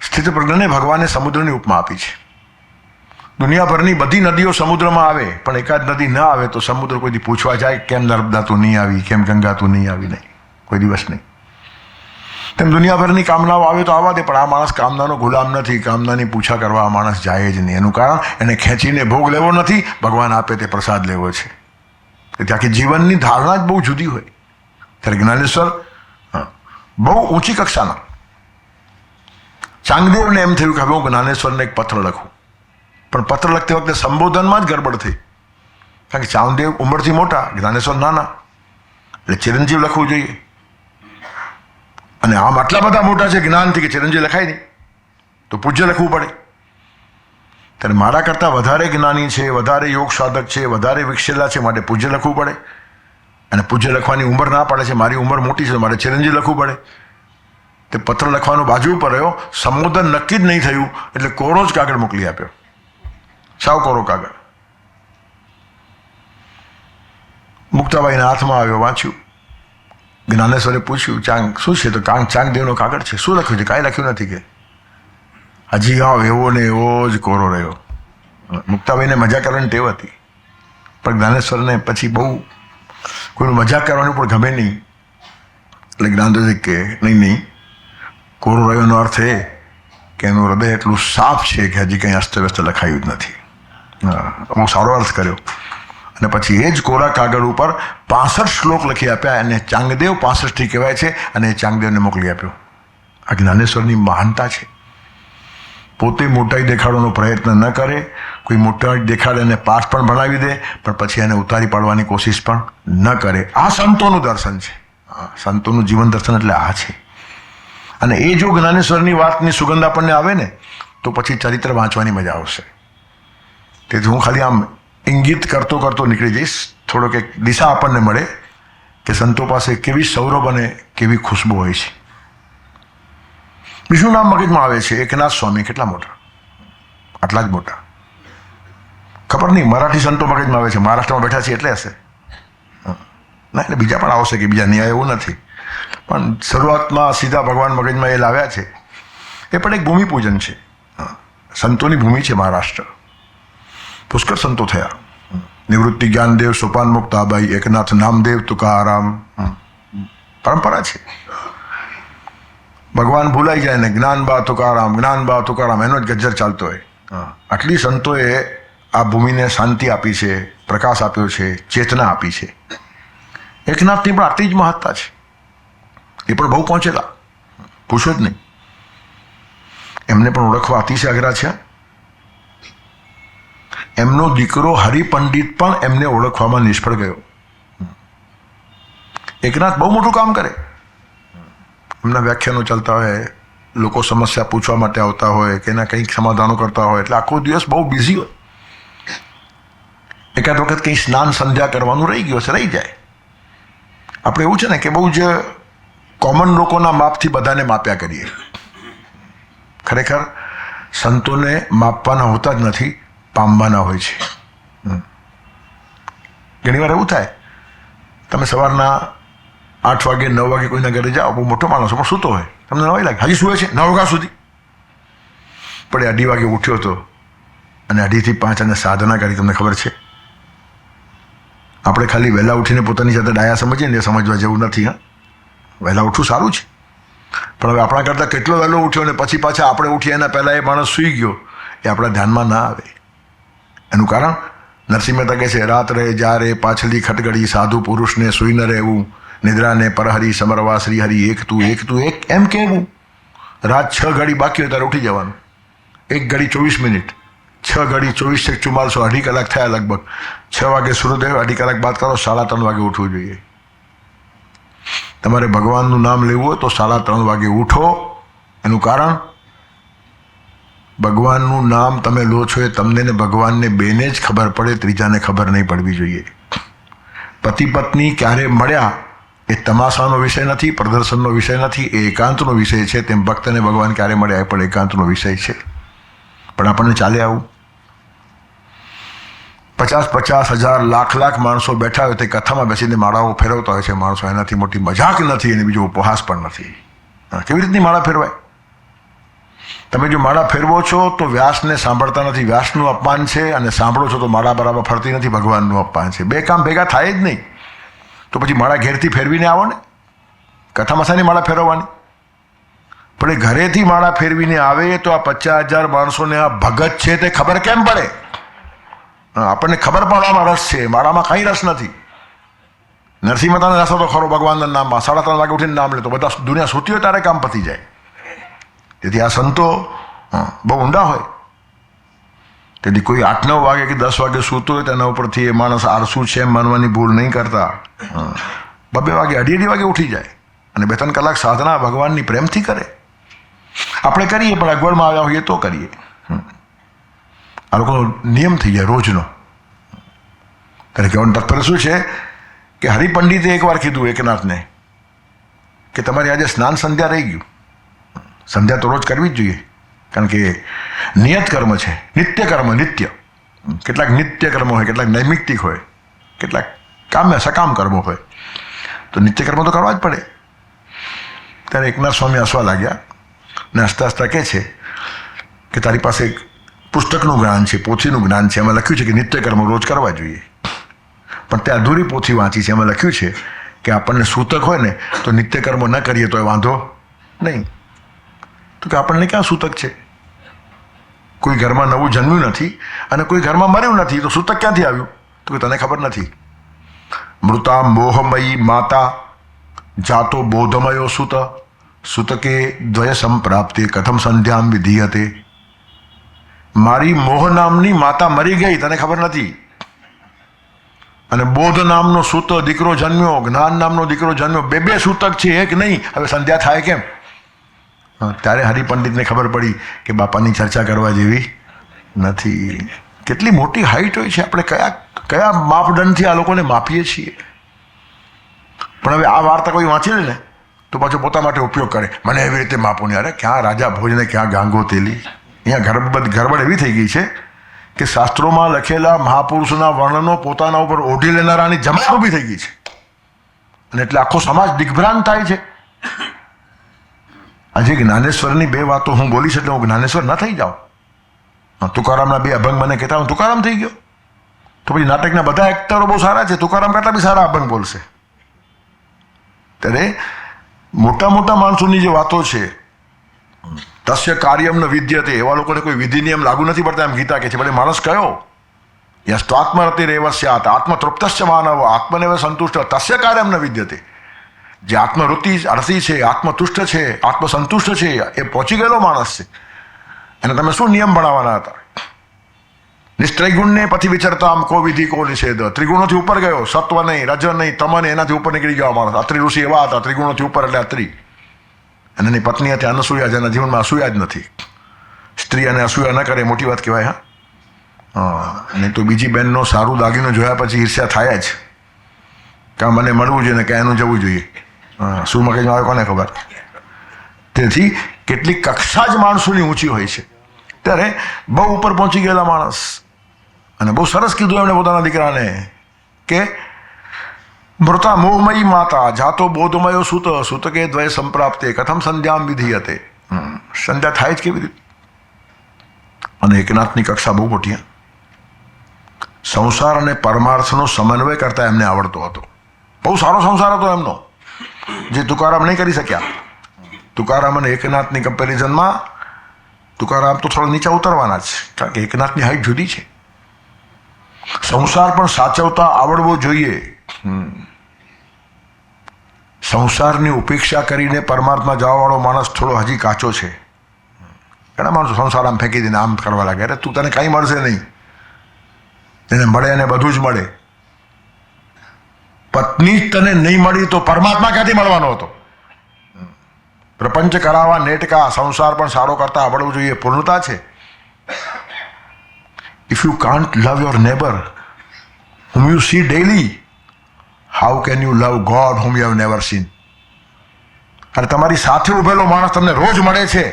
સ્થિત પ્રજ્ઞને ભગવાને સમુદ્રની ઉપમા આપી છે. દુનિયાભરની બધી નદીઓ સમુદ્રમાં આવે, પણ એકાદ નદી ન આવે તો સમુદ્ર કોઈ દી પૂછવા જાય કેમ નર્મદા તું નહીં આવી, કેમ ગંગા તું નહીં આવી? નહીં, કોઈ દિવસ નહીં. તેમ દુનિયાભરની કામનાઓ આવે તો આવવા દે, પણ આ માણસ કામનાનો ગુલામ નથી. કામનાની પૂછા કરવા આ માણસ જાય જ નહીં. એનું કારણ એને ખેંચીને ભોગ લેવો નથી, ભગવાન આપે તે પ્રસાદ લેવો છે. તેથી આખી જીવનની ધારણા જ બહુ જુદી હોય. ત્યારે જ્ઞાનેશ્વર બહુ ઊંચી કક્ષાના. ચાંગદેવને એમ થયું કે હવે હું જ્ઞાનેશ્વરને એક પત્ર લખું, પણ પત્ર લખતી વખતે સંબોધનમાં જ ગડબડ થઈ. કારણ કે ચાંગદેવ ઉંમરથી મોટા, જ્ઞાનેશ્વર નાના, એટલે ચિરંજીવ લખવું જોઈએ. અને આમ આટલા બધા મોટા છે જ્ઞાનથી કે ચિરંજીવ લખાય નહીં, તો પૂજ્ય લખવું પડે. ત્યારે મારા કરતાં વધારે જ્ઞાની છે, વધારે યોગ સાધક છે, વધારે વિકસેલા છે, માટે પૂજ્ય લખવું પડે. અને પૂજ્ય લખવાની ઉંમર ના પડે છે, મારી ઉંમર મોટી છે, મારે ચિરંજીવ લખવું પડે. તે પત્ર લખવાનો બાજુ પર રહ્યો, સંબોધન નક્કી જ નહીં થયું એટલે કોરો જ કાગળ મોકલી આપ્યો, સાવ કોરો કાગળ. મુક્તાબાઈના હાથમાં આવ્યો, વાંચ્યું. જ્ઞાનેશ્વરે પૂછ્યું, ચાંગ શું છે? તો ચાંગદેવનો કાગળ છે. શું લખ્યું છે? કાંઈ લખ્યું નથી કે. હજી આવ એવો ને એવો જ કોરો રહ્યો. મુક્તાબાઈને મજા કરવાની ટેવ હતી, પણ જ્ઞાનેશ્વરને પછી બહુ કોઈનું મજાક કરવાનું પણ ગમે નહીં. એટલે જ્ઞાનેશ્વર કે નહીં, કોરો રહ્યોનો અર્થ એ કે એનું હૃદય એટલું સાફ છે કે હજી કંઈ અસ્તવ્યસ્ત લખાયું જ નથી. બહુ સારો અર્થ કર્યો. અને પછી એ જ કોરા કાગળ ઉપર 65 શ્લોક લખી આપ્યા. અને ચાંગદેવ 65 કહેવાય છે, અને એ ચાંગદેવને મોકલી આપ્યો. આ જ્ઞાનેશ્વરની મહાનતા છે. પોતે મોટાઈ દેખાડવાનો પ્રયત્ન ન કરે, કોઈ મોટાઈ દેખાડે અને પાઠ પણ ભણાવી દે, પણ પછી એને ઉતારી પાડવાની કોશિશ પણ ન કરે. આ સંતોનું દર્શન છે. સંતોનું જીવન દર્શન એટલે આ છે. અને એ જો જ્ઞાનેશ્વરની વાતની સુગંધ આપણને આવે ને, તો પછી ચરિત્ર વાંચવાની મજા આવશે. તેથી હું ખાલી આમ ઇંગિત કરતો કરતો નીકળી જઈશ. થોડોક એક દિશા આપણને મળે કે સંતો પાસે કેવી સૌરભ અને કેવી ખુશ્બુ હોય છે. બીજું નામ મગજમાં આવે છે, એકનાથ સ્વામી. કેટલા મોટા? આટલા જ મોટા. ખબર નહીં મરાઠી સંતો મગજમાં આવે છે, મહારાષ્ટ્રમાં બેઠા છે એટલે હશે. ના, એટલે બીજા પણ આવશે કે બીજા નહીં આવે એવું નથી, પણ શરૂઆતમાં સીધા ભગવાન મગજમાં એ લાવ્યા છે. એ પણ એક ભૂમિપૂજન છે. સંતોની ભૂમિ છે મહારાષ્ટ્ર. પુષ્કળ સંતો થયા. નિવૃત્તિ જ્ઞાનદેવ, સોપાન મુક્તાબાઈ, એકનાથ નામદેવ, તુકારામ. પરંપરા છે. ભગવાન ભૂલાઈ જાય ને જ્ઞાન બા તુકારામ, જ્ઞાન બા તુકારામ, એનો જ ગજ્જર ચાલતો હોય. આટલી સંતોએ આ ભૂમિને શાંતિ આપી છે, પ્રકાશ આપ્યો છે, ચેતના આપી છે. એકનાથની પણ આટલી જ મહત્તા છે. એ પણ બહુ પહોંચેલા, પૂછો જ નહીં. એમને પણ ઓળખવા અતિશય અઘરા છે. એમનો દીકરો હરિપંડિત પણ એમને ઓળખવામાં નિષ્ફળ ગયો. એકનાથ બહુ મોટું કામ કરે. એમના વ્યાખ્યાનો ચાલતા હોય, લોકો સમસ્યા પૂછવા માટે આવતા હોય કે એના કંઈક સમાધાનો કરતા હોય, એટલે આખો દિવસ બહુ બિઝી હોય. એકાદ વખત કંઈ સ્નાન સંધ્યા કરવાનું રહી ગયું હશે, રહી જાય. આપણે એવું છે ને કે બહુ જ કોમન લોકોના માપથી બધાને માપ્યા કરીએ. ખરેખર સંતોને માપવાના હોતા જ નથી, પામવાના હોય છે. ઘણી વાર એવું થાય, તમે સવારના 8 વાગે 9 વાગે કોઈના ઘરે જાઓ, બહુ મોટો માણસ પણ સૂતો હોય, તમને નવાઈ લાગે, હજી સૂવે છે 9 વાગ્યા સુધી. પણ 2:30 વાગે ઉઠ્યો હતો અને 2:30 થી 5 અને સાધના કરી. તમને ખબર છે, આપણે ખાલી વહેલા ઉઠીને પોતાની સાથે ડાયા સમજીએ ને, એ સમજવા જેવું નથી. વહેલા ઉઠવું સારું છે, પણ હવે આપણા કરતાં કેટલો વહેલો ઉઠ્યો ને પછી પાછા આપણે ઉઠીએ એના પહેલાં એ માણસ સૂઈ ગયો એ આપણા ધ્યાનમાં ના આવે. એનું કારણ નરસિંહ મહેતા કહે છે, રાત રહે જા રે પાછલી ખટગડી, સાધુ પુરુષને સૂઈ ન રહેવું, નિદ્રાને પરહરી સમરવા શ્રી હરિ, એક તું એક એમ કહેવું. રાત 6 ઘડી બાકી હોય ત્યારે ઉઠી જવાનું. 1 ઘડી 24 મિનિટ, 6 ઘડી 24 × 44, અઢી કલાક થયા લગભગ. 6 વાગે સૂર્યોદય, અઢી કલાક બાદ કરો, 3:30 વાગે ઉઠવું જોઈએ. તમારે ભગવાનનું નામ લેવું હોય તો 3:30 વાગે ઉઠો. એનું કારણ ભગવાનનું નામ તમે લો છો એ તમને ને ભગવાનને બેને જ ખબર પડે, ત્રીજાને ખબર નહીં પડવી જોઈએ. પતિ પત્ની ક્યારે મળ્યા એ તમાશાનો વિષય નથી, પ્રદર્શનનો વિષય નથી, એ એકાંતનો વિષય છે. તેમ ભક્તને ભગવાન ક્યારે મળ્યા એ પણ એકાંતનો વિષય છે. પણ આપણને ચાલે આવું 50,000 લાખ માણસો બેઠા હોય તે કથામાં બેસીને માળાઓ ફેરવતા હોય છે માણસો. એનાથી મોટી મજાક નથી અને બીજો ઉપહાસ પણ નથી. કેવી રીતની માળા ફેરવાય? તમે જો માળા ફેરવો છો તો વ્યાસને સાંભળતા નથી, વ્યાસનું અપમાન છે, અને સાંભળો છો તો માળા બરાબર ફરતી નથી, ભગવાનનું અપમાન છે. બે કામ ભેગા થાય જ નહીં. તો પછી માળા ઘેરથી ફેરવીને આવો ને. કથામાં શાની માળા ફેરવવાની? પણ એ ઘરેથી માળા ફેરવીને આવે તો આ 50,000 માણસોને આ ભગત છે તે ખબર કેમ પડે? આપણને ખબર પડવામાં રસ છે, માળામાં કંઈ રસ નથી. નરસિંહ મહેતાને રસ હતો ખરો ભગવાનના નામમાં. 3:30 વાગે ઉઠીને નામ લે તો બધા દુનિયા સૂતી હોય ત્યારે કામ પતી જાય. તેથી આ સંતો બહુ ઊંડા હોય. તેથી કોઈ 8-9 વાગે કે 10 વાગે સૂતો હોય તેના ઉપરથી એ માણસ આળસુ છે એમ માનવાની ભૂલ નહીં કરતા. 2 વાગે, 2:30 વાગે ઉઠી જાય અને 2-3 કલાક સાધના ભગવાનની પ્રેમથી કરે. આપણે કરીએ પણ અગવડમાં આવ્યા હોઈએ તો કરીએ. આ લોકોનો નિયમ થઈ જાય રોજનો. ત્યારે કહેવાનું તાત્પર્ય શું છે કે હરિપંડિતે એકવાર કીધું એકનાથને કે તમારી આજે સ્નાન સંધ્યા રહી ગયું. સંધ્યા તો રોજ કરવી જ જોઈએ, કારણ કે નિયત કર્મ છે, નિત્ય કર્મ. નિત્ય કેટલાક નિત્ય કર્મો હોય, કેટલાક નૈમિત્તિક હોય, કેટલાક સકામ કર્મો હોય. તો નિત્ય કર્મ તો કરવા જ પડે. ત્યારે એકનાથ સ્વામી હસવા લાગ્યા ને હસતા હસતા કહે છે કે તારી પાસે એક પુસ્તકનું જ્ઞાન છે, પોથીનું જ્ઞાન છે, એમાં લખ્યું છે કે નિત્ય કર્મ રોજ કરવા જોઈએ. પણ તે અધૂરી પોથી વાંચી છે. એમાં લખ્યું છે કે આપણને સૂતક હોય ને તો નિત્ય કર્મ ન કરીએ તો એ વાંધો નહીં. તો કે આપણને ક્યાં સૂતક છે? કોઈ ઘરમાં નવું જન્મ્યું નથી અને કોઈ ઘરમાં મર્યું નથી, તો સૂતક ક્યાંથી આવ્યું? તો કે તને ખબર નથી. મૃતા મોહમયી માતા જાતો બોધમયો સુત, સુતકે દ્વય સંપ્રાપ્તે કથમ સંધ્યામ વિધીયતે. મારી મોહ નામની માતા મરી ગઈ, તને ખબર નથી. અને બોધ નામનો સૂત દીકરો જન્મ્યો, જ્ઞાન નામનો દીકરો જન્મ્યો. 2 સૂતક છે, એક નહીં. હવે સંધ્યા થાય કેમ? ત્યારે હરિપંડિતને ખબર પડી કે બાપાની ચર્ચા કરવા જેવી નથી. કેટલી મોટી હાઈટ હોય છે. આપણે કયા માપદંડથી આ લોકોને માપીએ છીએ. પણ હવે આ વાર્તા કોઈ વાંચી લે ને તો પાછો પોતા માટે ઉપયોગ કરે. મને એવી રીતે માપો ને. અરે ક્યાં રાજા ભોજને ક્યાં ગાંગો તેલી. અહીંયા ગરબડ એવી થઈ ગઈ છે કે શાસ્ત્રોમાં લખેલા મહાપુરુષોના વર્ણનો પોતાના ઉપર ઓઢી લેનારાની જમાત ઊભી થઈ ગઈ છે. અને એટલે આખો સમાજ દિગ્ભ્રાંત થાય છે. આજે જ્ઞાનેશ્વરની 2 વાતો હું બોલીશ એટલે હું જ્ઞાનેશ્વર ન થઈ જાઉં. તુકારામના 2 અભંગ મને કહેતા હું તુકારામ થઈ ગયો. તો પછી નાટકના બધા એક્ટરો બહુ સારા છે, તુકારામ કરતાં બી સારા અભંગ બોલશે. ત્યારે મોટા મોટા માણસોની જે વાતો છે, તસ્ય કાર્યમ ન વિદ્યતે, એવા લોકોને કોઈ વિધિ નિયમ લાગુ નથી પડતા એમ ગીતા કહે છે. ભલે માણસ કયો યસ્તો આત્મરતિરેવ સ્યાત આત્મતૃપ્તશ્ચ માનવ આત્મનેવ સંતુષ્ટ તસ્ય કાર્યમ ન વિદ્યતે. જે આત્મવૃત્તિ અર્થી છે, આત્મતુષ્ટ છે, આત્મસંતુષ્ટ છે, એ પહોંચી ગયેલો માણસ છે. એને તમે શું નિયમ ભણાવવાના હતા? નિસ્ત્રૈગુણને પછી વિચરતા આમ કો વિધિ કો નિષેધ. ત્રિગુણોથી ઉપર ગયો, સત્વ નહીં, રજ નહીં, તમ નહીં, એનાથી ઉપર નીકળી ગયો માણસ. અત્રિ ઋષિ એવા હતા, ત્રિગુણોથી ઉપર એટલે અત્રિ. અને એની પત્ની હતી અનસૂયા, જેના જીવનમાં અસૂયા જ નથી. સ્ત્રી અને અસૂયા ન કરે મોટી વાત કહેવાય. નહીં તો બીજી બહેનનો સારું દાગીનો જોયા પછી ઈર્ષ્યા થાય જ. કાં મને મળવું જોઈએ ને કાં એનું જવું જોઈએ. શું મગજમાં આવે કોને ખબર. તેથી કેટલીક કક્ષા જ માણસોની ઊંચી હોય છે. ત્યારે બહુ ઉપર પહોંચી ગયેલા માણસ અને બહુ સરસ કીધું એમણે પોતાના દીકરાને કે મૃતા મોહમયી માતા જાતો બોધમયો સુત, સુતકે દ્વય સંપ્રાપ્તે કથમ સંધ્યામ વિધીયતે. સંધ્યા થાય જ કેવી રીતે? અને એકનાથની કક્ષા બહુ મોટી. સંસાર અને પરમાર્થનો સમન્વય કરતા એમને આવડતો હતો. બહુ સારો સંસાર હતો એમનો, જે તુકારામ નહીં કરી શક્યા. તુકારામ અને એકનાથની કમ્પેરિઝનમાં તુકારામ તો થોડા નીચા ઉતરવાના જ, કારણ કે એકનાથની હાઈટ જુદી છે. સંસાર પણ સાચવતા આવડવો જોઈએ. સંસારની ઉપેક્ષા કરીને પરમાત્મા જવાવાળો માણસ થોડો હજી કાચો છે. ઘણા માણસો સંસાર આમ ફેંકી દઈને આમ કરવા લાગે, અરે તું તને કાંઈ મળશે નહીં, તેને મળે અને બધું જ મળે. પત્ની જ તને નહીં મળી તો પરમાત્મા ક્યાંથી મળવાનો હતો? પ્રપંચ કરાવવા નેટકા, સંસાર પણ સારો કરતા આવડવું જોઈએ, પૂર્ણતા છે. If you can't love your neighbour whom you see daily, how can you love God whom you have never seen? અને તમારી સાથે ઉભેલો માણસ તમને રોજ મળે છે,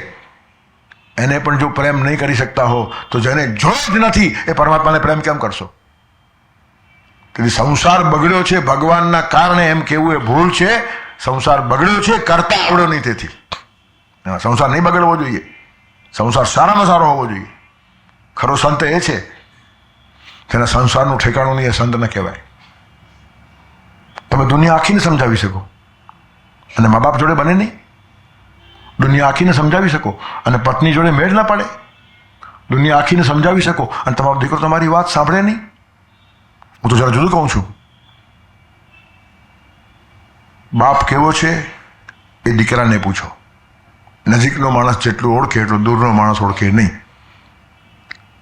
એને પણ જો પ્રેમ નહીં કરી શકતા હો તો જેને જોયો જ નથી એ પરમાત્માને પ્રેમ કેમ કરશો? તેથી સંસાર બગડ્યો છે ભગવાનના કારણે એમ કહેવું એ ભૂલ છે. સંસાર બગડ્યો છે કરતા આવડ્યો નહીં, તેથી સંસાર નહીં બગડવો જોઈએ. સંસાર સારામાં સારો હોવો જોઈએ. ખરો સંત એ છે જેના સંસારનું ઠેકાણું નહીં, એ સંત ન કહેવાય. તમે દુનિયા આખીને સમજાવી શકો અને મા બાપ જોડે બને નહીં. દુનિયા આખીને સમજાવી શકો અને પત્ની જોડે મેળ ના પડે. દુનિયા આખીને સમજાવી શકો અને તમારો દીકરો તમારી વાત સાંભળે નહીં. હું તો જરા જુદું કહું છું. બાપ કેવો છે એ દીકરાને પૂછો. નજીકનો માણસ જેટલું ઓળખે એટલો દૂરનો માણસ ઓળખે નહીં.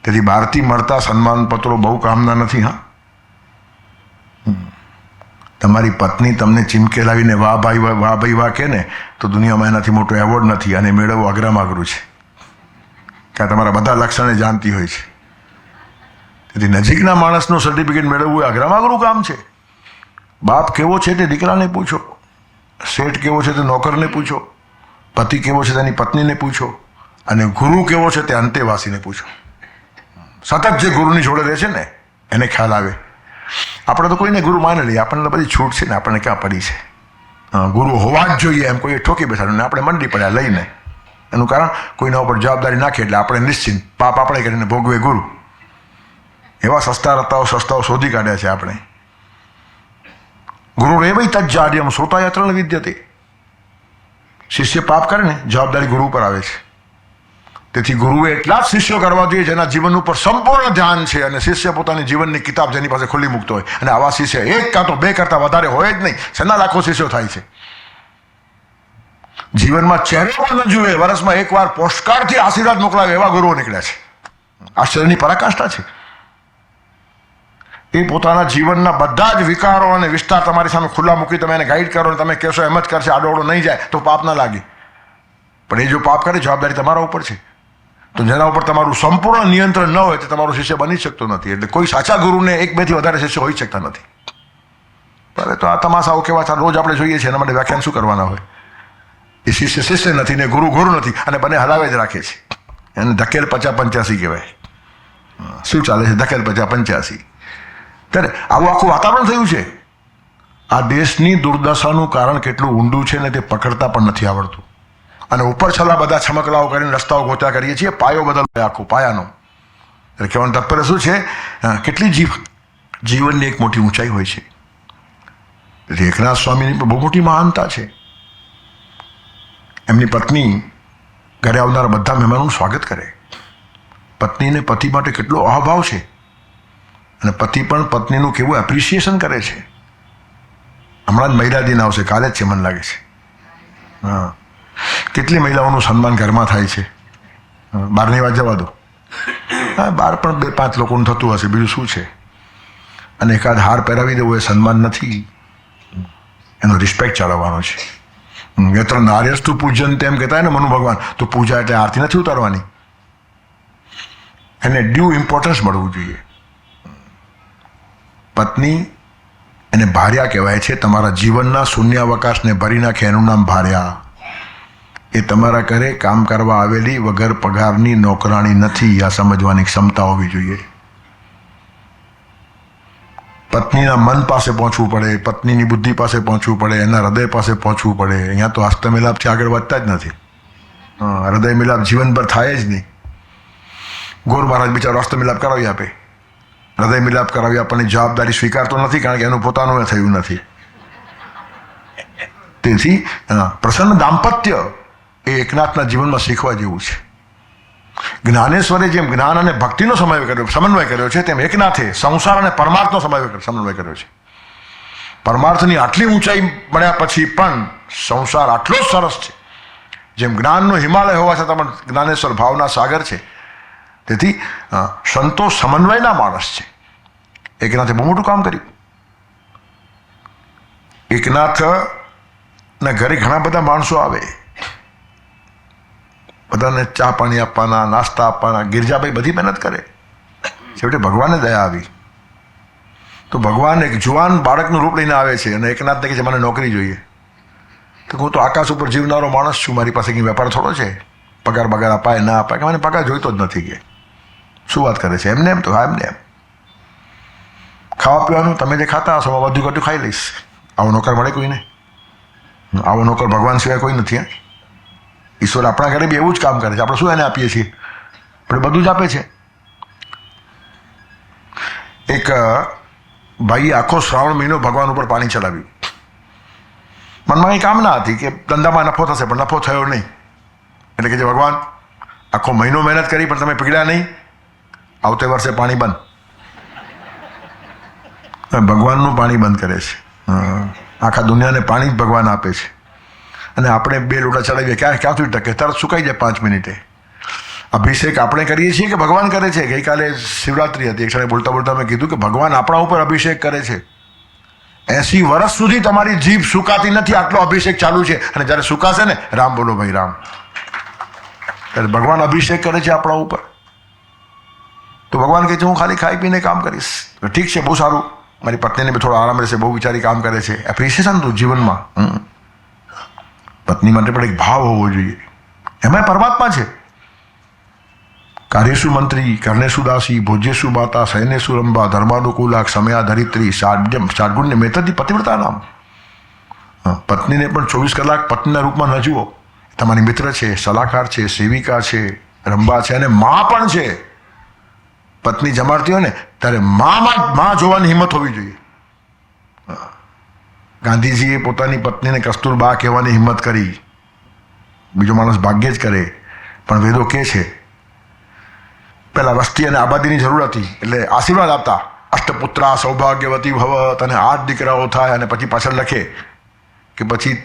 તેથી બહારથી મળતા સન્માનપત્રો બહુ કામના નથી. હા, તમારી પત્ની તમને ચીમકેલાવીને વાહ ભાઈ વાહ કહે ને તો દુનિયામાં એનાથી મોટો એવોર્ડ નથી, અને મેળવવું અઘરામાં અઘરું છે, કારણ તમારા બધા લક્ષણે જાણતી હોય છે. તેથી નજીકના માણસનું સર્ટિફિકેટ મેળવવું એ અઘરામાં અઘરું કામ છે. બાપ કેવો છે તે દીકરાને પૂછો, શેઠ કેવો છે તે નોકરને પૂછો, પતિ કેવો છે તેની પત્નીને પૂછો, અને ગુરુ કેવો છે તે અંતેવાસીને પૂછો. સતત જે ગુરુની જોડે રહે છે ને એને ખ્યાલ આવે. આપણે તો કોઈને ગુરુ માને લઈએ, આપણને બધી છૂટ છે ને, આપણને ક્યાં પડી છે. ગુરુ હોવા જ જોઈએ એમ કોઈ ઠોકી બેસાડ્યું ને આપણે મંડી પડ્યા લઈને. એનું કારણ કોઈના ઉપર જવાબદારી નાખે એટલે આપણે નિશ્ચિંત, પાપ આપણે કરીને ભોગવે ગુરુ. એવા સસ્તાઓ શોધી કાઢ્યા છે આપણે. ગુરુ રેવૈ તજ્જાડ્યમ શ્રોતા યત્રણ વિદ્યતે. શિષ્ય પાપ કરે ને જવાબદારી ગુરુ ઉપર આવે છે. તેથી ગુરુએ એટલા જ શિષ્યો કરવા જોઈએ જેના જીવન ઉપર સંપૂર્ણ ધ્યાન છે, અને શિષ્ય પોતાની જીવનની કિતાબ જેની પાસે ખુલ્લી મૂકતો હોય. અને આવા શિષ્ય એક કાં તો બે કરતાં વધારે હોય જ નહીં, છેલ્લા લાખો શિષ્યો થાય છે. જીવનમાં ચહેરો પણ ન જુએ, વર્ષમાં એકવાર પોસ્ટકાર્ડથી આશીર્વાદ મોકલાવે એવા ગુરુઓ નીકળ્યા છે. આશ્ચર્યની પરાકાષ્ઠા છે. એ પોતાના જીવનના બધા જ વિકારો અને વિસ્તાર તમારી સામે ખુલ્લા મૂકી તમે એને ગાઈડ કરો, અને તમે કહેશો એમ જ કરશે, આડોડો નહીં જાય તો પાપ ના લાગે. પણ એ જો પાપ કરે જવાબદારી તમારા ઉપર છે. તો જેના ઉપર તમારું સંપૂર્ણ નિયંત્રણ ન હોય તે તમારો શિષ્ય બની શકતો નથી. એટલે કોઈ સાચા ગુરુને એક બેથી વધારે શિષ્ય હોઈ શકતા નથી. પણ તો આ તમાશાઓ કેવા છે રોજ આપણે જોઈએ છીએ, એના માટે વ્યાખ્યાન શું કરવાના હોય? એ શિષ્ય નથી ને ગુરુ નથી, અને બંને હલાવે જ રાખે છે. એને ધકેલ 50-85 કહેવાય. શું ચાલે છે? ધકેલ 50-85. ત્યારે આવું આખું વાતાવરણ થયું છે. આ દેશની દુર્દશાનું કારણ કેટલું ઊંડું છે ને તે પકડતા પણ નથી આવડતું. અને ઉપર છલા બધા છમકલાઓ કરીને રસ્તાઓ ગોત્યા કરીએ છીએ. પાયો બદલ આખું પાયાનો. એટલે કહેવાનું તાત્પર્ય શું છે? કેટલી જીવનની એક મોટી ઊંચાઈ હોય છે. એટલે એકનાથ સ્વામીની બહુ મોટી મહાનતા છે. એમની પત્ની ઘરે આવનારા બધા મહેમાનોનું સ્વાગત કરે. પત્નીને પતિ માટે કેટલો અભાવ છે, અને પતિ પણ પત્નીનું કેવું એપ્રિસિએશન કરે છે. હમણાં જ મહિલા દિન આવશે, કાલે જ છે મને લાગે છે. હા, કેટલી મહિલાઓનું સન્માન ઘરમાં થાય છે. બહારની વાત જવા દો, હા બહાર પણ 2-5 લોકોનું થતું હશે, બીજું શું છે. અને એકાદ હાર પહેરાવી દેવો એ સન્માન નથી, એનો રિસ્પેક્ટ જાળવવાનો છે. યત્ર નાર્યસ્તુ પૂજન તેમ કહેતા ને મનુ ભગવાન, તો પૂજા એટલે આરતી નથી ઉતારવાની, એને ડ્યુ ઇમ્પોર્ટન્સ મળવું જોઈએ. પત્ની એને ભાર્યા કહેવાય છે. તમારા જીવનના શૂન્યાવકાશને ભરી નાખે એનું નામ ભાર્યા. એ તમારા ઘરે કામ કરવા આવેલી વગર પગારની નોકરાણી નથી. આ સમજવાની ક્ષમતા હોવી જોઈએ. પત્નીના મન પાસે પહોંચવું પડે, પત્નીની બુદ્ધિ પાસે પહોંચવું પડે, એના હૃદય પાસે પહોંચવું પડે. અહીંયા તો હસ્તમિલાપથી આગળ વધતા જ નથી. હૃદય મિલાપ જીવનભર થાય જ નહીં. ગોર મહારાજ બિચારો હસ્તમિલાપ કરાવી આપે, હૃદય મિલાપ કરાવી આપવાની જવાબદારી સ્વીકારતો નથી, કારણ કે એનું પોતાનું થયું નથી. તેથી પ્રસન્ન દાંપત્ય એ એકનાથના જીવનમાં શીખવા જેવું છે. જ્ઞાનેશ્વરે જેમ જ્ઞાન અને ભક્તિનો સમન્વય કર્યો છે, તેમ એકનાથે સંસાર અને પરમાર્થનો સમન્વય કર્યો છે. પરમાર્થની આટલી ઊંચાઈ મળ્યા પછી પણ સંસાર આટલો જ સરસ છે. જેમ જ્ઞાનનો હિમાલય હોવા છતાં પણ જ્ઞાનેશ્વર ભાવના સાગર છે. તેથી સંતો સમન્વયના માણસ છે. એકનાથે બહુ મોટું કામ કર્યું. એકનાથના ઘરે ઘણા બધા માણસો આવે, બધાને ચા પાણી આપવાના, નાસ્તા આપવાના. ગિરજાભાઈ બધી મહેનત કરે. છેવટે ભગવાનને દયા આવી તો ભગવાન એક જુવાન બાળકનું રૂપ લઈને આવે છે અને એકનાથને કહે છે મને નોકરી જોઈએ. તો હું તો આકાશ ઉપર જીવનારો માણસ છું, મારી પાસે કંઈ વેપાર થોડો છે, પગાર બગાર અપાય ના અપાય, કે મને પગાર જોઈતો જ નથી. કે શું વાત કરે છે? એમને એમ તો હા, એમને એમ ખાવા પીવાનું તમે જે ખાતા હશો વધુ ઘટું ખાઈ લઈશ. આવો નોકર મળે કોઈને? આવો નોકર ભગવાન સિવાય કોઈ નથી. ઈશ્વર આપણા ઘરે બી એવું જ કામ કરે છે. આપણે શું એને આપીએ છીએ? આપણે બધું જ આપે છે. એક ભાઈએ આખો શ્રાવણ મહિનો ભગવાન ઉપર પાણી ચલાવ્યું. મનમાં એ કામના હતી કે ધંધામાં નફો થશે, પણ નફો થયો નહીં. એટલે કે જે ભગવાન આખો મહિનો મહેનત કરી પણ તમે પીગળ્યા નહીં, આવતે વર્ષે પાણી બંધ. ભગવાનનું પાણી બંધ કરે છે. આખા દુનિયાને પાણી જ ભગવાન આપે છે. અને આપણે 2 લોટા ચડાવીએ ક્યાંથી ટકે? તરત સુકાઈ જાય 5 મિનિટે. અભિષેક આપણે કરીએ છીએ કે ભગવાન કરે છે? ગઈકાલે શિવરાત્રિ હતી, એક ક્ષણે બોલતા બોલતા મેં કીધું કે ભગવાન આપણા ઉપર અભિષેક કરે છે. 80 વર્ષ સુધી તમારી જીભ સુકાતી નથી, આટલો અભિષેક ચાલુ છે. અને જ્યારે સુકાશે ને, રામ બોલો ભાઈ રામ, ત્યારે ભગવાન અભિષેક કરે છે આપણા ઉપર. તો ભગવાન કહે છે હું ખાલી ખાઈ પીને કામ કરીશ. ઠીક છે, બહુ સારું. મારી પત્નીને બી થોડો આરામ રહેશે, બહુ વિચારી કામ કરે છે. એપ્રિસિએશન તો જીવનમાં પત્ની માટે પણ એક ભાવ હોવો જોઈએ. એમાં પરમાત્મા છે. કાર્યેશુ મંત્રી, કર્ણેશુ દાસી, ભોજ્યેશુ માતા, શયનેશુ રંભા, ધર્માનુકૂલા, સમયા ધરિત્રી, ષાડગુણ્ય મેતદી પતિવ્રતા નામ. પત્નીને પણ 24 કલાક પત્નીના રૂપમાં ન જુઓ. તમારી મિત્ર છે, સલાહકાર છે, સેવિકા છે, રંભા છે અને મા પણ છે. પત્ની જમાડતી હોય ને ત્યારે મા જોવાની હિંમત હોવી જોઈએ. ગાંધીજીએ પોતાની પત્નીને કસ્તુરબા કહેવાની હિંમત કરી. બીજો માણસ ભાગ્યે જ કરે, પણ વેદો કહે છે પહેલા વસ્તી અને આબાદીની જરૂર હતી એટલે આશીર્વાદ આપતા, અષ્ટપુત્રા સૌભાગ્યવતી ભવ, તને 8 દીકરાઓ થાય. અને પછી પાછળ લખે કે પછી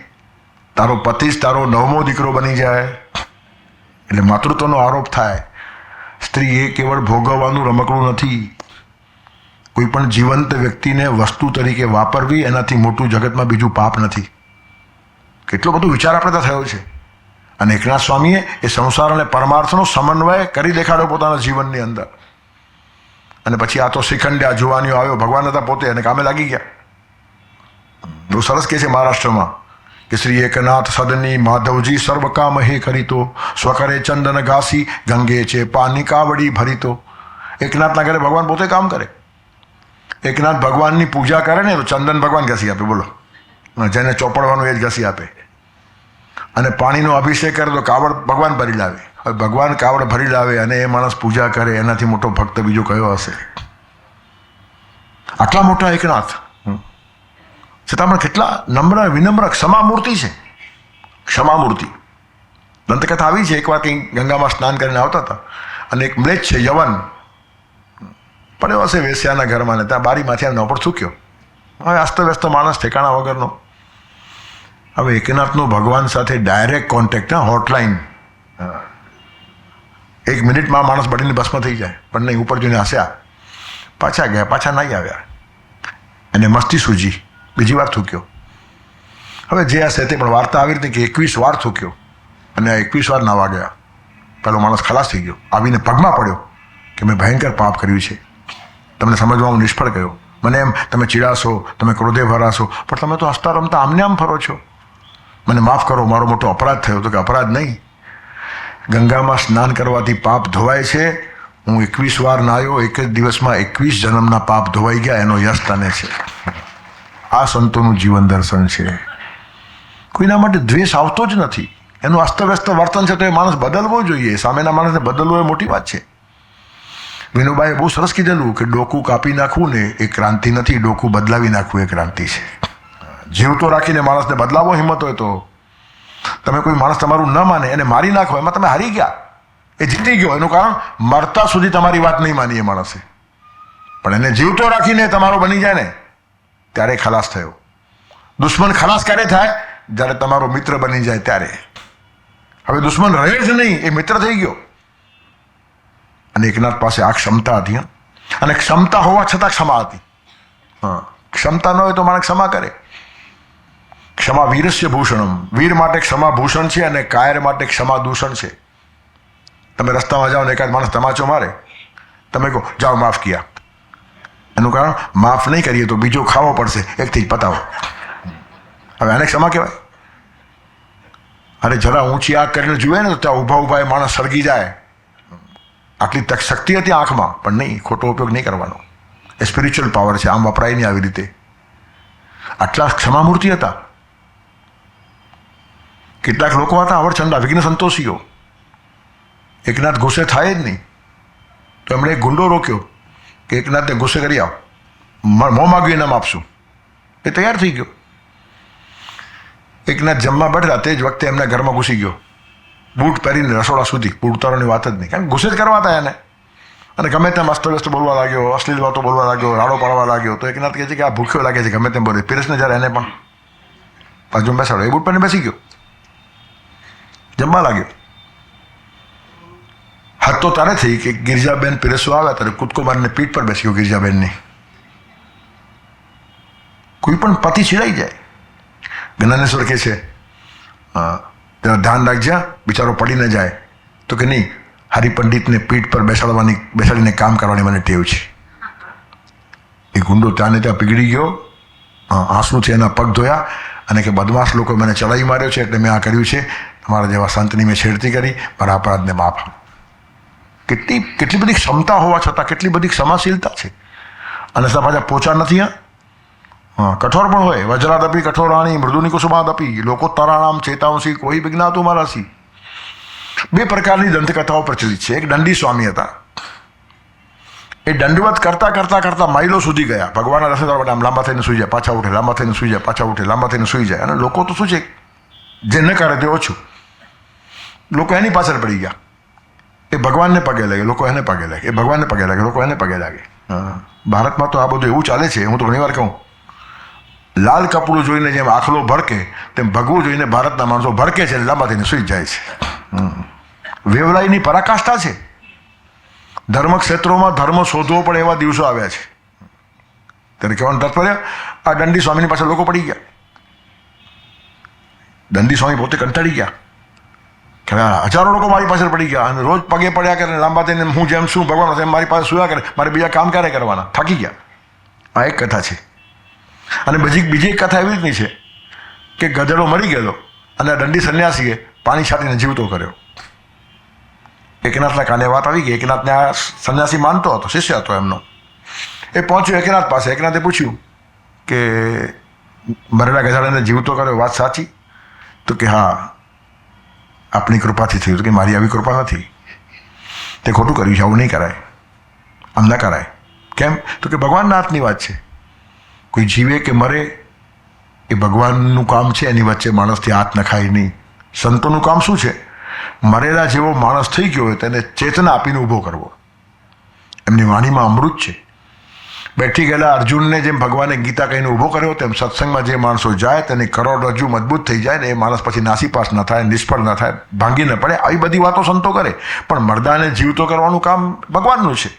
તારો પતિ જ તારો 9મો દીકરો બની જાય. એટલે માતૃત્વનો આરોપ થાય. સ્ત્રી એ કેવળ ભોગવવાનું રમકડું નથી. કોઈ પણ જીવંત વ્યક્તિને વસ્તુ તરીકે વાપરવી એનાથી મોટું જગતમાં બીજું પાપ નથી. કેટલો બધો વિચાર આપણે ત્યાં થયો છે. અને એકનાથ સ્વામીએ એ સંસાર અને પરમાર્થનો સમન્વય કરી દેખાડ્યો પોતાના જીવનની અંદર. અને પછી આ તો શ્રીખંડ્યા જુવાનીઓ આવ્યો, ભગવાન હતા પોતે અને કામે લાગી ગયા. બહુ સરસ કહે છે મહારાષ્ટ્રમાં કે શ્રી એકનાથ સદની માધવજી સર્વ કામ હે કરીતો, સ્વકરે ચંદન ઘાસી, ગંગે છે પાની કાવડી ભરીતો. એકનાથના ઘરે ભગવાન પોતે કામ કરે. એકનાથ ભગવાનની પૂજા કરે ને તો ચંદન ભગવાન ઘસી આપે. બોલો, જેને ચોપડવાનું એ જ ઘસી આપે. અને પાણીનો અભિષેક કરે તો કાવડ ભગવાન ભરી લાવે. હવે ભગવાન કાવડ ભરી લાવે અને એ માણસ પૂજા કરે, એનાથી મોટો ભક્ત બીજો કયો હશે? આટલા મોટા એકનાથ છતાં પણ કેટલા નમ્ર વિનમ્ર ક્ષમામૂર્તિ છે. ક્ષમામૂર્તિ. દંતકથા આવી છે. એકવાર કંઈ ગંગામાં સ્નાન કરીને આવતા હતા અને એક મ્લેચ્છ છે યવન પડ્યો હશે વેશ્યાના ઘરમાં, ને ત્યાં બારીમાંથી એમના ઉપર થૂક્યો. હવે અસ્તવ્યસ્ત માણસ, ઠેકાણા વગરનો. હવે એકનાથનો ભગવાન સાથે ડાયરેક્ટ કોન્ટેક્ટ, હોટલાઇન. 1 મિનિટમાં માણસ બળીને ભસ્મ થઈ જાય, પણ નહીં. ઉપર જોઈને હસ્યા, પાછા ગયા, પાછા નહીં આવ્યા. અને મસ્તી સૂજી, બીજી વાર થૂક્યો. હવે જે હશે તે, પણ વાર્તા આવી રીતે કે 21 વાર થૂક્યો અને 21 વાર નાવા ગયા. પેલો માણસ ખલાસ થઈ ગયો, આવીને પગમાં પડ્યો કે મેં ભયંકર પાપ કર્યું છે, તમને સમજવામાં નિષ્ફળ ગયો. મને એમ તમે ચીડાશો, તમે ક્રોધે ભરાશો, પણ તમે તો હસતા રમતા આમને આમ ફરો છો. મને માફ કરો, મારો મોટો અપરાધ થયો. તો કે અપરાધ નહીં, ગંગામાં સ્નાન કરવાથી પાપ ધોવાય છે. હું 21 વાર નાહ્યો, એક જ દિવસમાં 21 જન્મના પાપ ધોવાઈ ગયા, એનો યશ તને છે. આ સંતોનું જીવન દર્શન છે. કોઈના માટે દ્વેષ આવતો જ નથી. એનું અસ્તવ્યસ્ત વર્તન છે તો એ માણસ બદલવો જોઈએ. સામેના માણસને બદલવો એ મોટી વાત છે. વિનોબાએ બહુ સરસ કીધેલું કે ડોકું કાપી નાખવું ને એ ક્રાંતિ નથી, ડોકું બદલાવી નાખવું એ ક્રાંતિ છે. જીવતો રાખીને માણસને બદલાવો હિંમત હોય તો તમે કોઈ માણસ તમારું ન માને એને મારી નાખો, એમાં તમે હારી ગયા, એ જીતી ગયો. એનું કારણ મરતા સુધી તમારી વાત નહીં માની એ માણસે, પણ એને જીવતો રાખીને તમારો બની જાય ને ત્યારે ખલાસ થયો. દુશ્મન ખલાસ ક્યારે થાય? જ્યારે તમારો મિત્ર બની જાય ત્યારે. હવે દુશ્મન રહે જ નહીં, એ મિત્ર થઈ ગયો. અને એકનાથ પાસે આ ક્ષમતા હતી, અને ક્ષમતા હોવા છતાં ક્ષમા હતી. ક્ષમતા ન હોય તો માણસ ક્ષમા કરે. ક્ષમા વીરસ્ય ભૂષણમ, વીર માટે ક્ષમા ભૂષણ છે અને કાયર માટે ક્ષમા દૂષણ છે. તમે રસ્તામાં જાઓ ને એકાદ માણસ તમાચો મારે, તમે કહો જાઓ માફ કિયા, એનું કારણ માફ નહીં કરીએ તો બીજો ખાવો પડશે, એકથી જ પતાવો. હવે આને ક્ષમા કહેવાય? અરે જરા ઊંચી આંખ કરીને જુએ ને તો ત્યાં ઊભા ઊભા એ માણસ સળગી જાય. આટલી તક શક્તિ હતી આંખમાં, પણ નહીં, ખોટો ઉપયોગ નહીં કરવાનો. એ સ્પિરિચ્યુઅલ પાવર છે, આમ વપરાય નહીં આવી રીતે. આટલા ક્ષમામૂર્તિ હતા. કેટલાક લોકો હતા અવરચંદા, વિઘ્ન સંતોષીઓ. એકનાથ ગુસ્સે થાય જ નહીં, તો એમણે એક ગુંડો રોક્યો કે એકનાથને ગુસ્સે કરી આવો, મોં માગ્યું ઇનામ આપશું. એ તૈયાર થઈ ગયો. એકનાથ જમવા બેઠા તે જ વખતે એમના ઘરમાં ઘૂસી ગયો, બૂટ પહેરીને રસોડા સુધી. બૂટ ઉતારવાની વાત જ નહીં, કારણ કે ગુસ્સે જ કરવા હતા એને. અને ગમે તેમ અસ્તવ્યસ્ત બોલવા લાગ્યો, અશ્લીલ વાતો બોલવા લાગ્યો, રાડો પાડવા લાગ્યો. તો એકનાથ કહે છે કે આ ભૂખ્યો લાગે છે, ગમે તેમ બોલે, પીરસને જ્યારે એને પણ પાછું બેસાડો. એ બૂટ પહેરીને બેસી ગયો, જમવા લાગ્યો. હાથ તો તારે થઈ કે ગિરજાબેન પીરસવા આવ્યા ત્યારે કૂદકો મારીને પીઠ પર બેસી ગયો ગિરજાબેનની. કોઈ પણ પતિ છીડાઈ જાય. જ્ઞાનેશ્વર કહે છે તેનું ધ્યાન રાખજે, બિચારો પડી ન જાય. તો કે નહીં, હરિપંડિતને પીઠ પર બેસાડીને કામ કરવાની મને ટેવ છે. એ ગુંડો ત્યાં ને ત્યાં પીગળી ગયો, આંસુથી એના પગ ધોયા અને કે બદમાશ લોકો મને ચડાઈ માર્યો છે એટલે મેં આ કર્યું છે, તમારા જેવા સંતની મેં છેડતી કરી, મારા અપરાધને માફ. કેટલી બધી ક્ષમતા હોવા છતાં કેટલી બધી ક્ષમાશીલતા છે. અને પાછા પોચા નથી. કઠોર પણ હોય. વજ્રાદપી કઠોરાણી મૃદુની કુસુમાદપી લોકો તરાણામ ચેતાંશી કોઈ વિજ્ઞાતું મારાસી. બે પ્રકારની દંતકથાઓ પ્રચલિત છે. એક દંડી સ્વામી હતા. એ દંડવત કરતા માઇલો સુધી ગયા. ભગવાનના દર્શન કરવા માટે આમ લાંબા થઈને સુઈ જાય, પાછા ઉઠે, લાંબા થઈને સુઈ જાય, પાછા ઉઠે, લાંબા થઈને સુઈ જાય. અને લોકો તો શું છે, જે ન કરે તે ઓછું. લોકો એની પાછળ પડી ગયા. એ ભગવાનને પગે લાગે, લોકો એને પગે લાગે. એ ભગવાનને પગે લાગે, લોકો એને પગે લાગે. ભારતમાં તો આ બધું એવું ચાલે છે. હું તો ઘણી વાર કહું, લાલ કપડું જોઈને જેમ આખલો ભડકે તેમ ભગવું જોઈને ભારતના માણસો ભડકે છે, લાંબા થઈને સુઈ જાય છે. વેવલાઈની પરાકાષ્ઠા છે. ધર્મ ક્ષેત્રોમાં ધર્મ શોધવો પડે એવા દિવસો આવ્યા છે. ત્યારે કહેવાનું તાત્પર્ય, આ દંડી સ્વામીની પાછળ લોકો પડી ગયા. દંડી સ્વામી પોતે કંટાળી ગયા કે હજારો લોકો મારી પાછળ પડી ગયા અને રોજ પગે પડ્યા કરે, લાંબા થઈને હું જેમ શું ભગવાન એમ મારી પાસે સુયા કરે, મારે બીજા કામ ક્યારે કરવાના, થાકી ગયા. આ એક કથા છે. અને બીજી એક કથા એવી રીતની છે કે ગધેડો મરી ગયેલો અને દંડી સંન્યાસીએ પાણી છાંટીને જીવતો કર્યો. એકનાથના કાને વાત આવી ગઈ. એકનાથને આ સંન્યાસી માનતો હતો, શિષ્ય હતો એમનો. એ પહોંચ્યો એકનાથ પાસે. એકનાથે પૂછ્યું કે મરેલા ગધેડાને જીવતો કર્યો, વાત સાચી? તો કે હા, આપની કૃપાથી થયું. તો કે મારી આવી કૃપા નથી, તે ખોટું કર્યું છે, આવું નહીં કરાય, આમ ના કરાય. કેમ? તો કે ભગવાનના હાથની વાત છે. કોઈ જીવે કે મરે એ ભગવાનનું કામ છે, એની વચ્ચે માણસથી હાથ નખાય નહીં. સંતોનું કામ શું છે? મરેલા જેવો માણસ થઈ ગયો હોય તેને ચેતના આપીને ઊભો કરવો. એમની વાણીમાં અમૃત છે. બેઠી ગયેલા અર્જુનને જેમ ભગવાને ગીતા કહીને ઊભો કર્યો, તેમ સત્સંગમાં જે માણસો જાય તેની કરોડરજ્જુ મજબૂત થઈ જાય ને એ માણસ પછી નાસીપાસ ન થાય, નિષ્ફળ ન થાય, ભાંગી ન પડે. આવી બધી વાતો સંતો કરે. પણ મરદાને જીવતો કરવાનું કામ ભગવાનનું છે.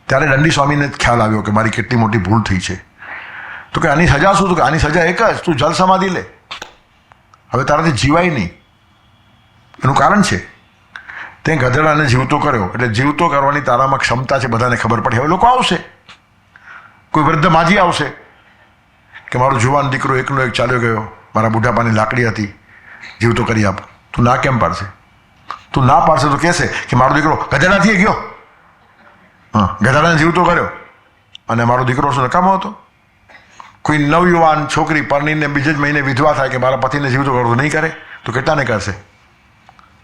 ત્યારે દંડી સ્વામીને ખ્યાલ આવ્યો કે મારી કેટલી મોટી ભૂલ થઈ છે. તો કે આની સજા શું? તો કે આની સજા એક જ, તું જલ સમાધિ લે, હવે તારાથી જીવાય નહીં. એનું કારણ છે તે ગધેડાને જીવતો કર્યો, એટલે જીવતો કરવાની તારામાં ક્ષમતા છે, બધાને ખબર પડે. હવે લોકો આવશે, કોઈ વૃદ્ધ માજી આવશે કે મારો જુવાન દીકરો એકનો એક ચાલ્યો ગયો, મારા બુઢાપાની લાકડી હતી, જીવતો કરી આપ. તું ના કેમ પાડશે? તું ના પાડશે તો કહેશે કે મારો દીકરો ગધેડાથી ગયો, ગધેડાને જીવતો કર્યો અને મારો દીકરો શું નકામો હતો? કોઈ નવયુવાન છોકરી પરણીને બીજે જ મહિને વિધવા થાય કે મારા પતિને જીવતો કરો તો નહીં કરે, તો કેટલાને કરશે?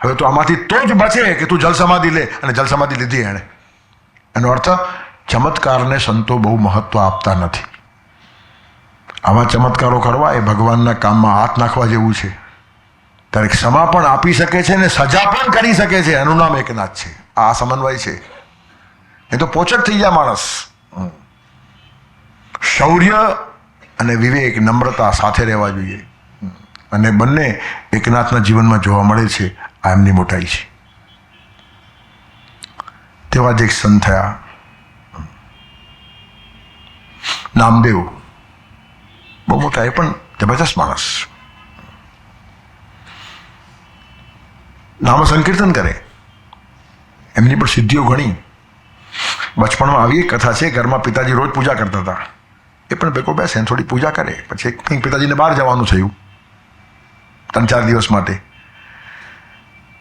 હવે તો આમાંથી તો જ બચે કે તું જલ સમાધિ લે. અને જલ સમાધિ લીધી એણે. એનો અર્થ ચમત્કારને સંતો બહુ મહત્વ આપતા નથી. આવા ચમત્કારો કરવા એ ભગવાનના કામમાં હાથ નાખવા જેવું છે. ત્યારે ક્ષમા પણ આપી શકે છે ને સજા પણ કરી શકે છે. એનું નામ એકનાથ છે. આ સમન્વય છે. એ તો પોચટ થઈ જાય માણસ. શૌર્ય અને વિવેક, નમ્રતા સાથે રહેવા જોઈએ. અને બંને એકનાથના જીવનમાં જોવા મળે છે. આ એમની મોટાઈ છે. તેવા જ એક સંત થયા નામદેવ. બહુ મોટા, એ પણ જબરજસ્ત માણસ. નામ સંકીર્તન કરે, એમની પણ સિદ્ધિઓ ઘણી. બચપણમાં આવી એક કથા છે, ઘરમાં પિતાજી રોજ પૂજા કરતા હતા. એ પણ ભેગો બેસે થોડી પૂજા કરે. પછી કંઈક પિતાજીને બહાર જવાનું થયું 3-4 દિવસ માટે.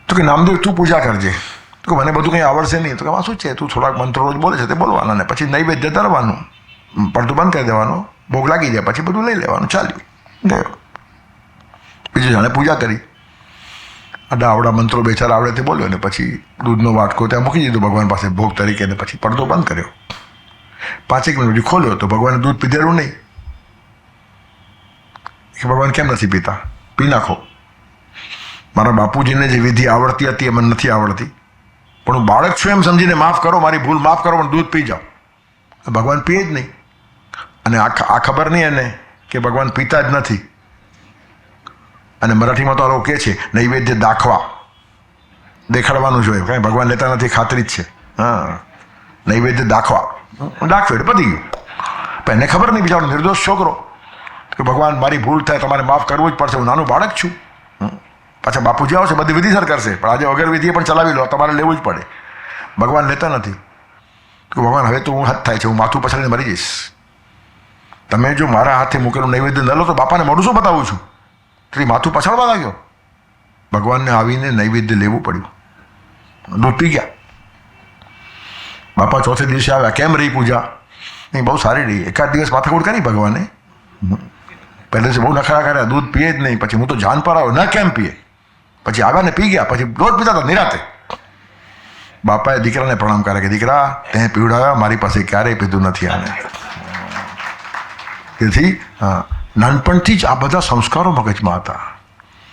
તો કે નામદેવ તું પૂજા કરજે. તો કે મને બધું કંઈ આવડશે નહીં. તો કે શું છે, તું થોડાક મંત્રો રોજ બોલે છે તે બોલવાના, ને પછી નૈવેદ્ય ધરવાનું, પડતું બંધ કરી દેવાનું, ભોગ લાગી જાય પછી બધું લઈ લેવાનું. ચાલ્યું ગયો. બીજું જાણે પૂજા કરી, આવડા મંત્રો 2-4 આવડે તે બોલ્યો, ને પછી દૂધનો વાટકો ત્યાં મૂકી દીધો ભગવાન પાસે ભોગ તરીકે, ને પછી પડદો બંધ કર્યો. 5 મિનિટ પછી ખોલ્યો તો ભગવાને દૂધ પીધેલું નહીં. કે ભગવાન કેમ નથી પીતા? પી નાખો. મારા બાપુજીને જે વિધિ આવડતી હતી એ મને નથી આવડતી, પણ હું બાળક છું એમ સમજીને માફ કરો, મારી ભૂલ માફ કરો, પણ દૂધ પી જાઓ. ભગવાન પીએ જ નહીં. અને આ ખબર નહીં એને કે ભગવાન પીતા જ નથી. અને મરાઠીમાં તો આ લોકો કહે છે નૈવેદ્ય દાખવા, દેખાડવાનું જોઈએ. કાંઈ ભગવાન લેતા નથી, ખાતરી જ છે. હા, નૈવેદ્ય દાખવા, દાખવે એટલે પતી ગયું. પણ એને ખબર નહીં, બિચારો નિર્દોષ છોકરો, કે ભગવાન મારી ભૂલ થાય, તમારે માફ કરવું જ પડશે, હું નાનું બાળક છું. પાછા બાપુજી આવશે, બધી વિધિસર કરશે, પણ આજે વગર વિધિએ પણ ચલાવી લો, તમારે લેવું જ પડે. ભગવાન લેતા નથી. કે ભગવાન હવે તો હું હાથ થાય છે, હું માથું પછાડીને મરી જઈશ. તમે જો મારા હાથે મૂકેલું નૈવેદ્ય ન લો તો બાપાને મોઢું શું બતાવું છું? તો માથું પછાડવા લાગ્યો. ભગવાનને આવીને નૈવેદ્ય લેવું પડ્યું. દૂધ પી ગયા. બાપા ચોથે દિવસે આવ્યા, કેમ રહી પૂજા? નહીં, બહુ સારી રહી. એકાદ દિવસ માથાકૂટ કરી ભગવાને. પહેલેથી બહુ નખરા કર્યા, દૂધ પીએ જ નહીં. પછી હું તો જાન પર આવ્યો, ન કેમ પીએ? પછી આવ્યા ને પી ગયા. પછી રોજ પીતા હતા નિરાતે. બાપાએ દીકરાને પ્રણામ કર્યા કે દીકરા, તે પીવડાવ્યા, મારી પાસે ક્યારેય પીધું નથી આને. તેથી નાનપણથી જ આ બધા સંસ્કારો મગજમાં હતા.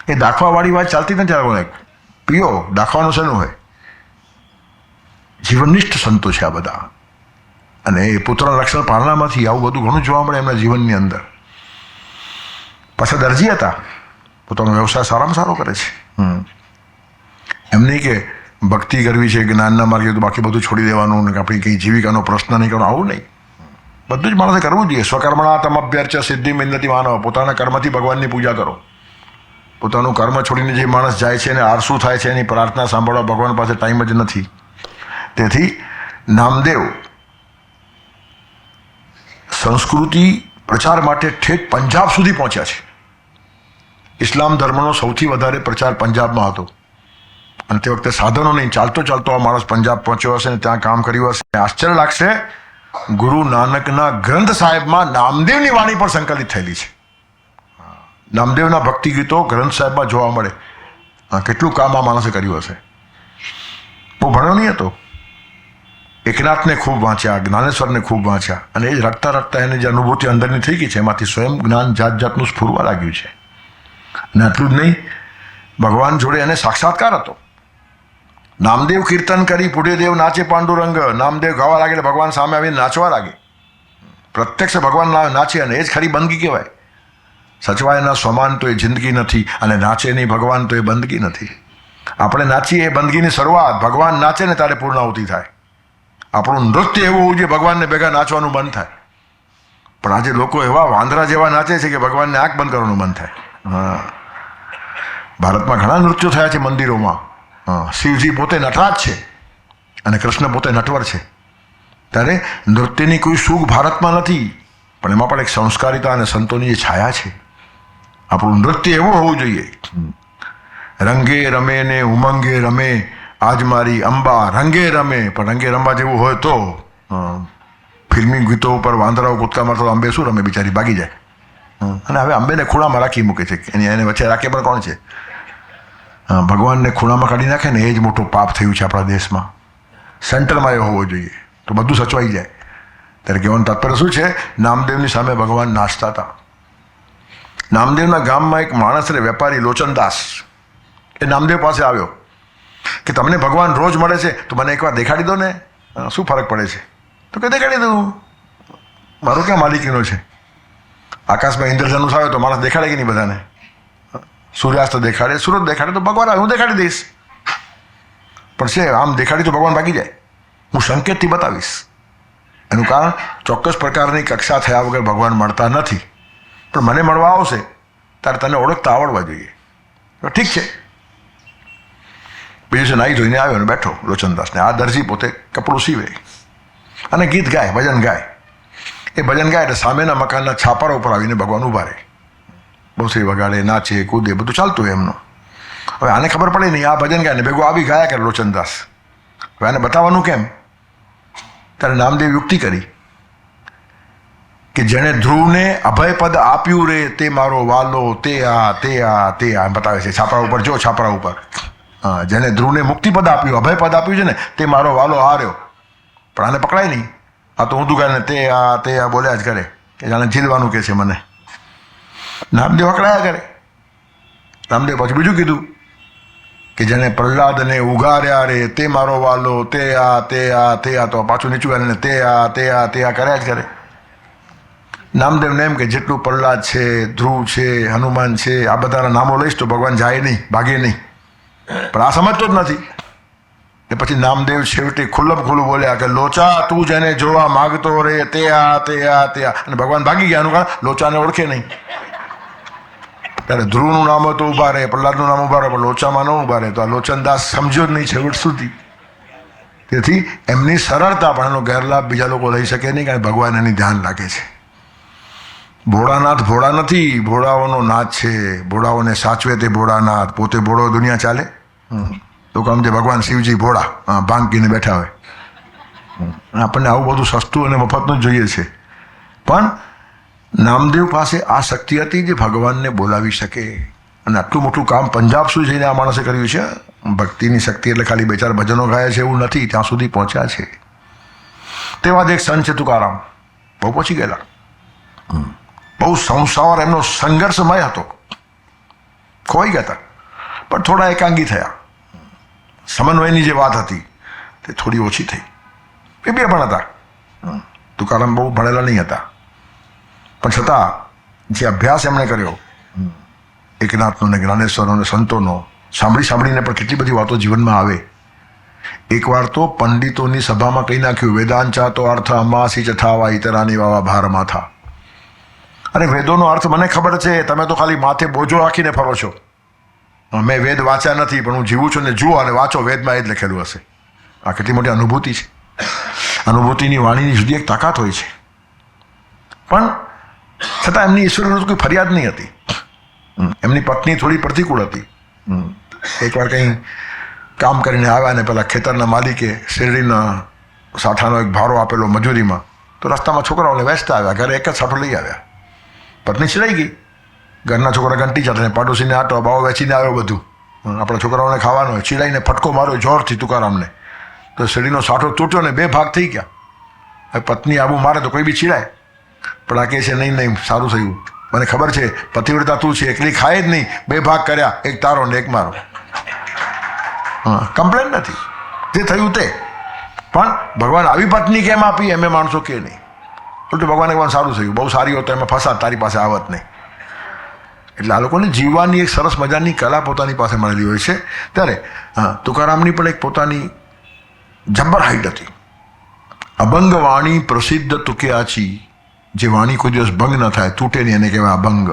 એ દાખવાવાળી વાત ચાલતી નથી. આ પીઓ દાખવાનું શેનું હોય? જીવનનિષ્ઠ સંતો છે આ બધા. અને એ પુત્રના રક્ષણ પાલનામાંથી આવું બધું ઘણું જોવા મળે એમના જીવનની અંદર. પાછા દરજી હતા, પોતાનો વ્યવસાય સારામાં સારો કરે છે. એમ નહીં કે ભક્તિ કરવી છે, જ્ઞાનના માર્ગે, તો બાકી બધું છોડી દેવાનું, ને આપણી કંઈ જીવિકાનો પ્રશ્ન નહીં કરવાનો, આવું નહીં. બધું જ માણસે કરવું જોઈએ. સ્વકર્મણા તમભ્યર્ચ સિદ્ધિ મિન્નતિ માનવ. પોતાના કર્મથી ભગવાનની પૂજા કરો. પોતાનું કર્મ છોડીને જે માણસ જાય છે ને આરસુ થાય છે, એની પ્રાર્થના સાંભળવા ભગવાન પાસે ટાઈમ જ નથી. તેથી નામદેવ સંસ્કૃતિ પ્રચાર માટે ઠેઠ પંજાબ સુધી પહોંચ્યા છે. ઇસ્લામ ધર્મનો સૌથી વધારે પ્રચાર પંજાબમાં હતો. અને તે વખતે સાધનો નહીં, ચાલતો ચાલતો આ માણસ પંજાબ પહોંચ્યો હશે ને ત્યાં કામ કર્યું હશે. આશ્ચર્ય લાગશે, ગુરુ નાનકના ગ્રંથ સાહેબમાં નામદેવની વાણી પણ સંકલિત થયેલી છે. નામદેવના ભક્તિ ગીતો ગ્રંથ સાહેબમાં જોવા મળે. કેટલું કામ આ માણસે કર્યું હશે. બહુ ભણ્યો નહીં હતો. એકનાથને ખૂબ વાંચ્યા, જ્ઞાનેશ્વરને ખૂબ વાંચ્યા, અને એ જ રખતા રખતા એને જે અનુભૂતિ અંદરની થઈ ગઈ છે એમાંથી સ્વયં જ્ઞાન જાત જાતનું સ્ફુરવા લાગ્યું છે. અને આટલું જ નહીં, ભગવાન જોડે એને સાક્ષાત્કાર હતો. નામદેવ કીર્તન કરી પુડ્યદેવ નાચે પાંડુરંગ. નામદેવ ગાવા લાગે એટલે ભગવાન સામે આવીને નાચવા લાગે. પ્રત્યક્ષ ભગવાન નાચે, અને એ જ ખરી બંદગી કહેવાય. સચવાયના સમાન તો એ જિંદગી નથી, અને નાચે નહીં ભગવાન તો એ બંદગી નથી. આપણે નાચીએ એ બંદગીની શરૂઆત, ભગવાન નાચે ને ત્યારે પૂર્ણાહુતિ થાય. આપણું નૃત્ય એવું હોવું જોઈએ ભગવાનને ભેગા નાચવાનું મન થાય. પણ આજે લોકો એવા વાંદરા જેવા નાચે છે કે ભગવાનને આંખ બંધ કરવાનું મન થાય. ભારતમાં ઘણા નૃત્યો થયા છે મંદિરોમાં. શિવજી પોતે નટરાજ છે અને કૃષ્ણ પોતે નટવર છે. ત્યારે નૃત્યની કોઈ સુખ ભારતમાં નથી, પણ એમાં પણ એક સંસ્કારિતા અને સંતોની જે છાયા છે. આપણું નૃત્ય એવું હોવું જોઈએ, રંગે રમે ને ઉમંગે રમે, આજ મારી અંબા રંગે રમે. પણ રંગે રમવા જેવું હોય તો ફિલ્મી ગીતો ઉપર વાંદરાઓ કૂદકા મારતો અંબે શું રમે, બિચારી ભાગી જાય. અને હવે અંબેને ખૂણામાં રાખી મૂકે છે. એને વચ્ચે રાખે પણ કોણ છે? ભગવાનને ખૂણામાં કાઢી નાખે ને એ જ મોટું પાપ થયું છે આપણા દેશમાં. સેન્ટરમાં એ હોવો જોઈએ તો બધું સચવાઈ જાય. ત્યારે કહેવાનું તાત્પર્ય શું છે? નામદેવની સામે ભગવાન નાચતા હતા. નામદેવના ગામમાં એક માણસ રે વેપારી લોચનદાસ, એ નામદેવ પાસે આવ્યો કે તમને ભગવાન રોજ મળે છે તો મને એકવાર દેખાડી દો ને, શું ફરક પડે છે? તો કે દેખાડી દઉં, મારું ક્યાં માલિકીનો છે? આકાશમાં ઇન્દ્રધનુષ આવે તો માણસ દેખાડે કે નહીં બધાને? સૂર્યાસ્ત દેખાડે, સૂરજ દેખાડે તો ભગવાન આવે, હું દેખાડી દઈશ. પણ છે આમ દેખાડી તો ભગવાન ભાગી જાય. હું સંકેતથી બતાવીશ. એનું કારણ ચોક્કસ પ્રકારની કક્ષા થયા વગર ભગવાન મળતા નથી, પણ મને મળવા આવશે ત્યારે તને ઓળખતા આવડવા જોઈએ. ઠીક છે. બીજું છે નાહી ધોઈને આવ્યો અને બેઠો લોચનદાસને. આ દરજી પોતે કપડું સીવે અને ગીત ગાય, ભજન ગાય. એ ભજન ગાય એટલે સામેના મકાનના છાપરા ઉપર આવીને ભગવાન ઊભા રહે, બહુસરી વગાડે, નાચે, કૂદે, બધું ચાલતું હોય એમનું. હવે આને ખબર પડે નહીં, આ ભજન ગાય ને ભેગું આવી ગાયા કરે લોચનદાસ. હવે આને બતાવવાનું કેમ? ત્યારે નામદેવ યુક્તિ કરી કે જેણે ધ્રુવને અભયપદ આપ્યું રે તે મારો વાલો, તે આ બતાવે છે છાપરા ઉપર. જો છાપરા ઉપર, હા, જેને ધ્રુવને મુક્તિપદ આપ્યું, અભયપદ આપ્યું છે ને તે મારો વાલો આ રહ્યો. પણ આને પકડાય નહીં. આ તો ઊંધું ગાય ને તે આ બોલ્યા જ કરે કે જાણે ઝીલવાનું કે છે મને. નામદેવ અકળાયા કરે. નામદેવ પાછું બીજું કીધું કે જેને પ્રહલાદને ઉગાર્યા રે તે મારો વાલો, તે આ તો પાછું નીચું ગાને તે આ કર્યા જ કરે. નામદેવને એમ કે જેટલું પ્રહલાદ છે, ધ્રુવ છે, હનુમાન છે, આ બધાના નામો લઈશ તો ભગવાન જાય નહીં, ભાગે નહીં. પણ આ સમજતો જ નથી. ને પછી નામદેવ છેવટે ખુલ્લું બોલ્યા કે લોચા, તું જેને જોવા માગતો રે તે આ. અને ભગવાન ભાગી ગયા. એનું કારણ લોચાને ઓળખે નહીં. ત્યારે ધ્રુવનું નામ તો ઊભા રહે, પ્રહલાદનું નામ ઊભા રહે, પણ લોચામાં ન ઊભા રહે. તો આ લોચનદાસ સમજ્યો જ નહીં છેવટ સુધી. તેથી એમની સરળતા પણ એનો ગેરલાભ બીજા લોકો લઈ શકે નહીં, કારણ કે ભગવાન એની ધ્યાન રાખે છે. ભોળાનાથ ભોળા નથી, ભોળાઓનો નાથ છે. ભોળાઓને સાચવે તે ભોળાનાથ, પોતે ભોળો દુનિયા ચાલે. તો કામ જે ભગવાન શિવજી ભોળા ભાંગ પીને બેઠા હોય. આપણને આવું બધું સસ્તું અને મફતનું જ જોઈએ છે. પણ નામદેવ પાસે આ શક્તિ હતી જે ભગવાનને બોલાવી શકે. અને આટલું મોટું કામ પંજાબ સુધી જઈને આ માણસે કર્યું છે. ભક્તિની શક્તિ એટલે ખાલી બે ચાર ભજનો ગાયા છે એવું નથી, ત્યાં સુધી પહોંચ્યા છે. તેવા જ એક સંત છે તુકારામ, બહુ પહોંચી ગયેલા. બહુ સંસાર એમનો સંઘર્ષમય હતો, ખોઈ ગયા હતા, પણ થોડા એકાંગી થયા. સમન્વયની જે વાત હતી તે થોડી ઓછી થઈ. એ બે પણ હતા. તુકારામ બહુ ભણેલા નહીં હતા, પણ છતાં જે અભ્યાસ એમણે કર્યો એકનાથનો ને જ્ઞાનેશ્વરનો ને સંતોનો, સાંભળીને પણ કેટલી બધી વાતો જીવનમાં આવે. એકવાર તો પંડિતોની સભામાં કહી નાખ્યું, વેદાંચા તો અર્થ અમાસી જ થાવા ઇતરાની વાવા ભારમાં થા. અરે વેદોનો અર્થ મને ખબર છે, તમે તો ખાલી માથે બોજો રાખીને ફરો છો. મેં વેદ વાંચ્યા નથી, પણ હું જીવું છું ને જુઓ અને વાંચો, વેદમાં એ જ લખેલું હશે. આ કેટલી મોટી અનુભૂતિ છે. અનુભૂતિની વાણીની જુદી એક તાકાત હોય છે. પણ છતાં એમની ઈશ્વરની કોઈ ફરિયાદ નહીં હતી. એમની પત્ની થોડી પ્રતિકૂળ હતી. એકવાર કંઈ કામ કરીને આવ્યા ને પેલા ખેતરના માલિકે શેરડીના સાઠાનો એક ભારો આપેલો મજૂરીમાં, તો રસ્તામાં છોકરાઓને વેચતા આવ્યા, ઘરે એક જ સાઠો લઈ આવ્યા. પત્ની ચડાઈ ગઈ. ઘરના છોકરા ઘંટી ચાટે, પાડોશીને આટો બાવો વેચીને આવ્યો બધું. આપણા છોકરાઓને ખાવાનો હોય, ચીડાઈને ફટકો માર્યો જોરથી તુકારામને, તો શેરડીનો સાઠો તૂટ્યો ને બે ભાગ થઈ ગયા. હવે પત્ની આબુ મારે તો કોઈ બી ચીડાય, પણ આ કહે છે નહીં, સારું થયું, મને ખબર છે પતિવ્રતા તું છે, એકલી ખાય જ નહીં, બે ભાગ કર્યા, એક તારો ને એક મારો. કમ્પ્લેન નથી, જે થયું તે. પણ ભગવાન આવી પત્ની કેમ આપી એમ માણસો કે નહીં. ઉલટું ભગવાને કહેવાનું સારું થયું, બહુ સારી હોત તો એમાં ફસાત, તારી પાસે આવત નહીં. એટલે આ લોકોને જીવવાની એક સરસ મજાની કલા પોતાની પાસે મળેલી હોય છે. ત્યારે તુકારામની પણ એક પોતાની જબ્બર હાઈટ હતી. અભંગ વાણી પ્રસિદ્ધ તુક્યાચી, જે વાણી કોઈ દિવસ ભંગ ન થાય, તૂટે નહીં, એને કહેવાય અભંગ.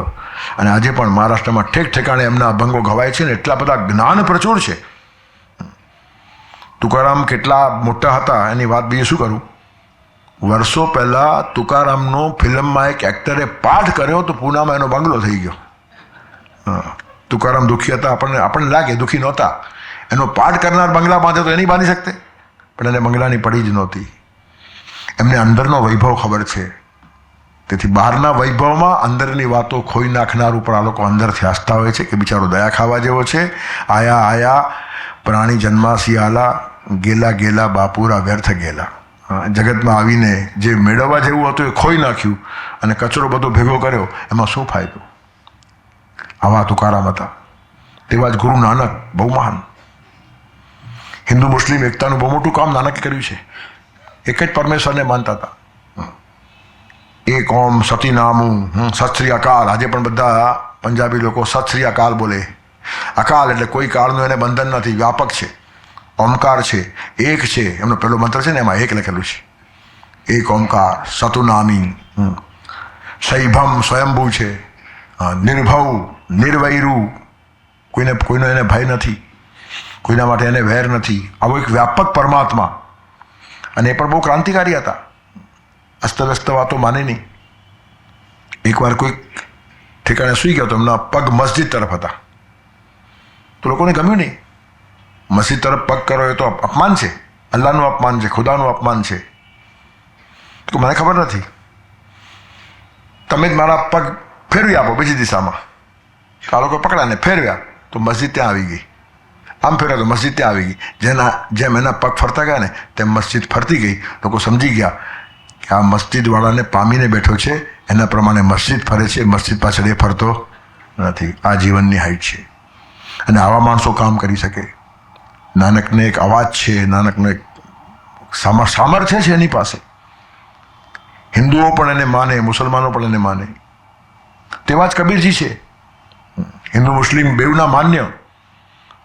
અને આજે પણ મહારાષ્ટ્રમાં ઠેક ઠેકાણે એમના અભંગો ગવાય છે ને એટલા બધા જ્ઞાન પ્રચુર છે. તુકારામ કેટલા મોટા હતા એની વાત બીજું શું કરું. વર્ષો પહેલાં તુકારામનો ફિલ્મમાં એક એક્ટરે પાઠ કર્યો તો પૂનામાં એનો બંગલો થઈ ગયો. તુકારામ દુઃખી હતા, આપણને લાગે દુઃખી નહોતા. એનો પાઠ કરનાર બંગલા બાંધે તો એની બાંધી શકતે, પણ એને બંગલાની પડી જ નહોતી. એમને અંદરનો વૈભવ ખબર છે. તેથી બહારના વૈભવમાં અંદરની વાતો ખોઈ નાખનાર ઉપર આ લોકો અંદરથી આસ્થા હોય છે કે બિચારો દયા ખાવા જેવો છે. આયા પ્રાણી જન્માસી આલા, ગેલા બાપુરા વ્યર્થ ગેલા. જગતમાં આવીને જે મેળવવા જેવું હતું એ ખોઈ નાખ્યું અને કચરો બધો ભેગો કર્યો, એમાં શું ફાયદો? આવા તુકારામ હતા. તેવા જ ગુરુ નાનક, બહુ મહાન. હિન્દુ મુસ્લિમ એકતાનું બહુ મોટું કામ નાનકે કર્યું છે. એક જ પરમેશ્વરને માનતા હતા. એક ઓમ સતી નામું, સત શ્રી અકાલ. આજે પણ બધા પંજાબી લોકો સત શ્રી અકાલ બોલે. અકાલ એટલે કોઈ કાળનું એને બંધન નથી, વ્યાપક છે, ઓમકાર છે, એક છે. એમનો પહેલો મંત્ર છે ને, એમાં એક લખેલું છે. એક ઓમકાર, સતુનામી, શૈભમ સ્વયંભૂ છે, નિર્ભવ, નિર્વૈરું, કોઈનો એને ભય નથી, કોઈના માટે એને વેર નથી. આવો એક વ્યાપક પરમાત્મા. અને એ પણ બહુ ક્રાંતિકારી હતા. અસ્તવ્યસ્ત વાતો માને નહીં. એકવાર કોઈક ઠેકાણે સૂઈ ગયો તો એમના પગ મસ્જિદ તરફ હતા. તો લોકોને ગમ્યું નહીં. મસ્જિદ તરફ પગ કરો એ તો અપમાન છે, અલ્લાહનું અપમાન છે, ખુદાનું અપમાન છે. તો મને ખબર નથી, તમે જ મારા પગ ફેરવી આપો બીજી દિશામાં. આ લોકો પકડાને ફેરવ્યા તો મસ્જિદ ત્યાં આવી ગઈ. આમ ફેરવ્યા તો મસ્જિદ ત્યાં આવી ગઈ. જેમ એના પગ ફરતા ગયા ને તેમ મસ્જિદ ફરતી ગઈ. લોકો સમજી ગયા કે આ મસ્જિદવાળાને પામીને બેઠો છે, એના પ્રમાણે મસ્જિદ ફરે છે, મસ્જિદ પાછળ એ ફરતો નથી. આ જીવનની હાઈટ છે. અને આવા માણસો કામ કરી શકે. નાનકને એક અવાજ છે, નાનકને એક સામર્થ્ય છે એની પાસે. હિન્દુઓ પણ એને માને, મુસલમાનો પણ એને માને. તેવા જ કબીરજી છે. હિન્દુ મુસ્લિમ બેઉના માન્ય.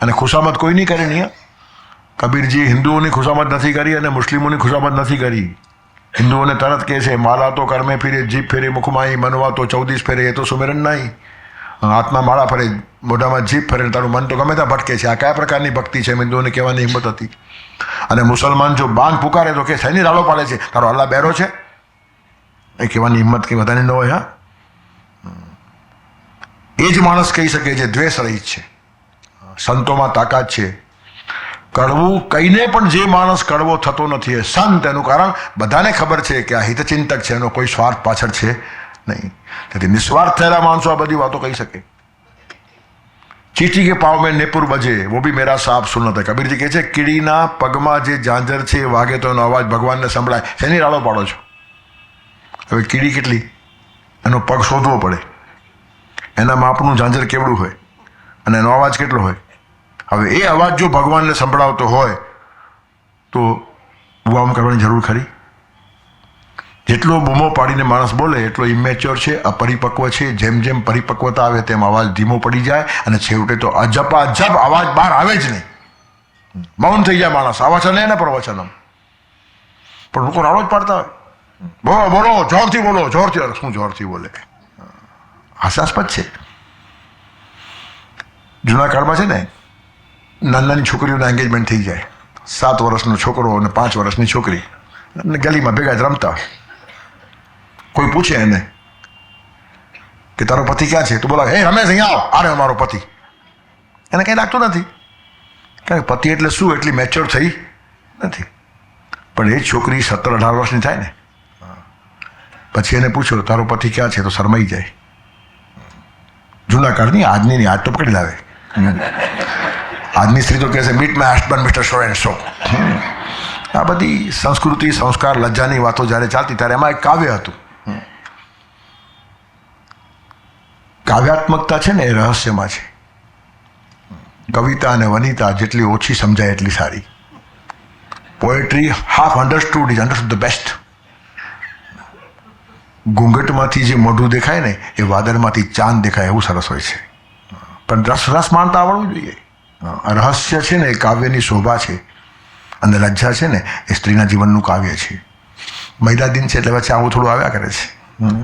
અને ખુશામત કોઈ નહીં કરે નહીં. કબીરજી હિન્દુઓની ખુશામત નથી કરી અને મુસ્લિમોની ખુશામત નથી કરી. હિન્દુઓને તરત કહે છે, માલા તો કર્મે ફીરે, જીભ ફેરે મુખમાઈ, મનવા તો 14 ફેરે, એ તો સુમેરન નહીં. હાથમાં માળા ફરે, મોઢામાં જીભ ફરે, તારું મન તો ગમે ત્યાં ભટકે છે. આ કયા પ્રકારની ભક્તિ છે? હિન્દુઓને કહેવાની હિંમત હતી. અને મુસલમાન જો બાંગ પુકારે તો કે શેની રાડો પાડે છે, તારો અલ્લાહ બેરો છે? એ કહેવાની હિંમત કે બધાને ન હોય. એ જ માણસ કહી શકે જે દ્વેષ રહિત છે. સંતોમાં તાકાત છે. કડવું કહીને પણ જે માણસ કડવો થતો નથી એ સંત. એનું કારણ બધાને ખબર છે કે આ હિતચિંતક છે, એનો કોઈ સ્વાર્થ પાછળ છે નહીં. તેથી નિસ્વાર્થ થયેલા માણસો આ બધી વાતો કહી શકે. ચીટી કે પાવ મેં નેપુર બજે, વો ભી મેરા સાપ સુનત હૈ. કબીરજી કહે છે, કીડીના પગમાં જે ઝાંઝર છે એ વાગે તો એનો અવાજ ભગવાનને સંભળાય. શેની રાડો પાડો છો? હવે કીડી કેટલી, એનો પગ શોધવો પડે. એના માપનું ઝાંઝર કેવડું હોય અને એનો અવાજ કેટલો હોય. હવે એ અવાજ જો ભગવાનને સંભળાવતો હોય તો બુઆમ કરવાની જરૂર ખરી? જેટલો બૂમો પાડીને માણસ બોલે એટલો ઇમેચ્યોર છે, અપરિપક્વ છે. જેમ જેમ પરિપક્વતા આવે તેમ અવાજ ધીમો પડી જાય અને છેવટે તો અજબ અવાજ બહાર આવે જ નહીં. મૌન થઈ જાય માણસ. આવચને ને પ્રવચનમ. પણ લોકો રાડો જ પાડતા હોય. બોલો બોલો, જોરથી બોલો, જોરથી. શું જોરથી બોલે? હાસ્યાસ્પદ છે. જૂના કાળમાં છે ને, નાની છોકરીઓના એંગેજમેન્ટ થઈ જાય. 7 વર્ષનો છોકરો અને 5 વર્ષની છોકરી ગલીમાં ભેગા જ રમતા હોય. કોઈ પૂછે એને કે તારો પતિ ક્યાં છે? તો બોલા, હે રમેશ, અહીંયા આવો, આરે અમારો પતિ. એને કંઈ લાગતું નથી, કારણ કે પતિ એટલે શું એટલી મેચ્યોર થઈ નથી. પણ એ છોકરી 17-18 વર્ષની થાય ને પછી એને પૂછો તારો પતિ ક્યાં છે, તો શરમાઈ જાય. જૂના કાળની, આજની નહીં. આજ તો પકડી લાવે. આજની સ્ત્રી તો કહે છે, meet my husband mister so and so. આ બધી સંસ્કૃતિ, સંસ્કાર, લજ્જાની વાતો જ્યારે ચાલતી ત્યારે એમાં એક કાવ્ય હતું. કાવ્યાત્મકતા છે ને એ રહસ્યમાં છે. કવિતા અને વનિતા જેટલી ઓછી સમજાય એટલી સારી. Poetry half understood is understood the best. ઘૂંઘટમાંથી જે મોઢું દેખાય ને એ વાદળમાંથી ચાંદ દેખાય એવું સરસ હોય છે. પણ રસ માણતા આવડવું જોઈએ. રહસ્ય છે ને એ કાવ્યની શોભા છે અને લજ્જા છે ને એ સ્ત્રીના જીવનનું કાવ્ય છે. મહિલા દિન છે એટલે વચ્ચે આવું થોડું આવ્યા કરે છે.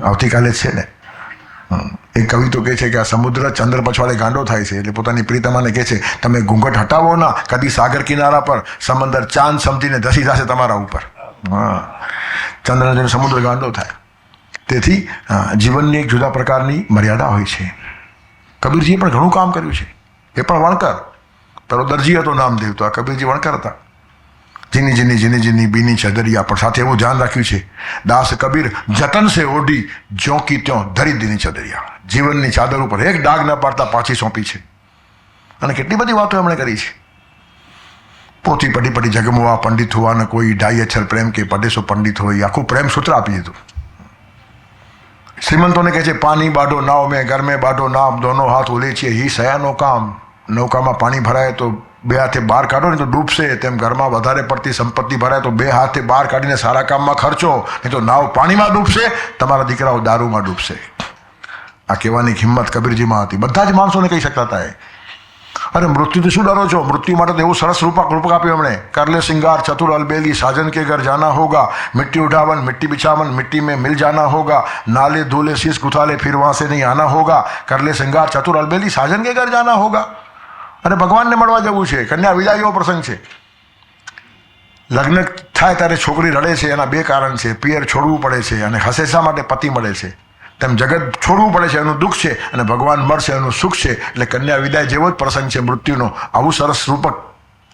આવતીકાલે જ છે ને. એક કવિ તો કહે છે કે આ સમુદ્ર ચંદ્ર પછવાડે ગાંડો થાય છે એટલે પોતાની પ્રીતમાને કહે છે, તમે ઘૂંઘટ હટાવો ના, કદી સાગર કિનારા પર સમંદર ચાંદ સમજીને ધસી જશે તમારા ઉપર. ચંદ્રને જોઈને સમુદ્ર ગાંડો થાય. તેથી જીવનની એક જુદા પ્રકારની મર્યાદા હોય છે. કબીરજીએ પણ ઘણું કામ કર્યું છે. એ પણ વણકર. પેલો દરજી હતો નામદેવ, તો આ કબીરજી વણકર હતા. જીની જીની જીની જીની બીની ચદરિયા. પણ સાથે એવું ધ્યાન રાખ્યું છે, દાસ કબીર જતન સે ઓઢી જ્યો કી ત્યો ધરી દીની ચદરિયા. જીવનની ચાદર ઉપર એક ડાઘ ન પાડતા પાછી સોંપી છે. અને કેટલી બધી વાતો એમણે કરી છે. પોથી પડી પડી જગમવા પંડિત હોવા ને કોઈ ઢાઈ અક્ષર પ્રેમ કે પડેસો પંડિત હોય, આખું પ્રેમ સૂત્ર આપી દીધું. શ્રીમંતોને કહે છે પાણી બાઢો નાવ મેં ઘર મેં બાઢો નાવ દોનો હાથ ઉલેચીએ હી સયાનો કામ. નૌકામાં પાણી ભરાય તો બે હાથે બહાર કાઢો ને તો ડૂબશે, તેમ ઘરમાં વધારે પડતી સંપત્તિ ભરાય તો બે હાથે બહાર કાઢીને સારા કામમાં ખર્ચો, નહીં તો નાવ પાણીમાં ડૂબશે, તમારા દીકરાઓ દારૂમાં ડૂબશે. આ કહેવાની હિંમત કબીરજીમાં હતી. બધા જ માણસોને કહી શકતા હતા એ. અરે મૃત્યુથી શું ડરો છો? મૃત્યુ માટે તો એવું સરસ રૂપક આપ્યું એમણે. કરલે સિંગાર ચતુર અલબેલી સાજન કે ઘર જાના હોગા, મિટ્ટી ઉઠાવન મિટ્ટી બિછાવન મિટ્ટી में मिल जाना होगा, नाले धोले शीश गुथाले फिर वहाँ से नहीं आना होगा, करले सिंगार चतुर अलबेली साजन के घर जाना होगा. અને ભગવાનને મળવા જવું છે. કન્યા વિદાય એવો પ્રસંગ છે. લગ્ન થાય ત્યારે છોકરી રડે છે, એના બે કારણ છે. પિયર છોડવું પડે છે અને હસે શા માટે પતિ મળે છે. તેમ જગત છોડવું પડે છે એનું દુઃખ છે અને ભગવાન મળશે એનું સુખ છે. એટલે કન્યા વિદાય જેવો જ પ્રસંગ છે મૃત્યુનો. આવું સરસ રૂપક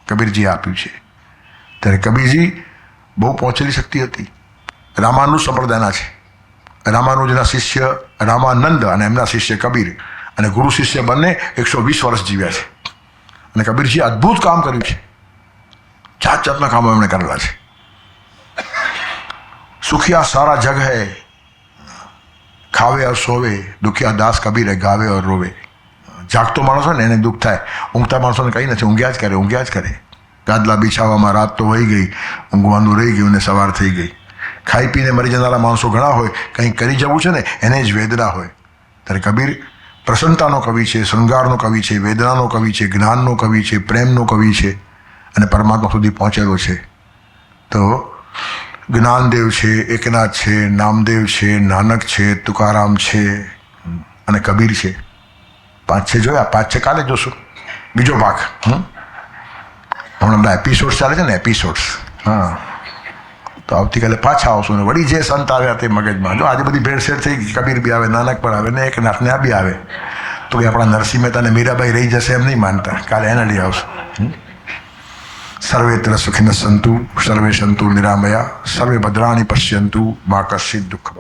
કબીરજીએ આપ્યું છે. ત્યારે કબીરજી બહુ પહોંચેલી શક્તિ હતી. રામાનુજ સંપ્રદાયના છે. રામાનુજના શિષ્ય રામાનંદ અને એમના શિષ્ય કબીર અને ગુરુ શિષ્ય બંને 120 વર્ષ જીવ્યા છે. અને કબીરજી અદ્ભુત કામ કર્યું છે. જાત જાતના કામો એમણે કરેલા છે. સુખિયા સારા જગ હૈ, ખાવે ઓર સોવે, દુખિયા દાસ કબીર ગાવે ઓર રોવે. જાગતો માણસ હોય ને એને દુઃખ થાય, ઊંઘતા માણસોને કંઈ નથી, ઊંઘ્યા જ કરે. ગાદલા બિછાવવામાં રાત તો વહી ગઈ, ઊંઘવાનું રહી ગયું ને સવાર થઈ ગઈ. ખાઈ પીને મરી જનારા માણસો ઘણા હોય, કંઈક કરી જવું છે ને એને જ વેદના હોય. ત્યારે કબીર પ્રસન્નતાનો કવિ છે, શૃંગારનો કવિ છે, વેદનાનો કવિ છે, જ્ઞાનનો કવિ છે, પ્રેમનો કવિ છે અને પરમાત્મા સુધી પહોંચેલો છે. તો જ્ઞાનદેવ છે, એકનાથ છે, નામદેવ છે, નાનક છે, તુકારામ છે અને કબીર છે. 5 છે જોયા, 5 છે કાલે જોશું બીજો ભાગ. હમણાં બધા એપિસોડ્સ ચાલે છે ને, એપિસોડ્સ. હા, તો આવતીકાલે પાછા આવશું ને વળી જે સંત આવ્યા તે મગજમાં. જો આજે બધી ભેળસેળ થઈ ગઈ. કબીર બી આવે, નાનક પણ આવે ને એકનાથ ને આ બી આવે. તો કે આપણા નરસિંહ મહેતા ને મીરાબાઈ રહી જશે એમ નહીં માનતા. કાલે એના લઈ આવશું. સર્વેત્ર સુખિનઃ સંતુ સર્વે સંતુ નિરામયા સર્વે ભદ્રાણિ પશ્યંતુ મા કશ્ચિત દુઃખ.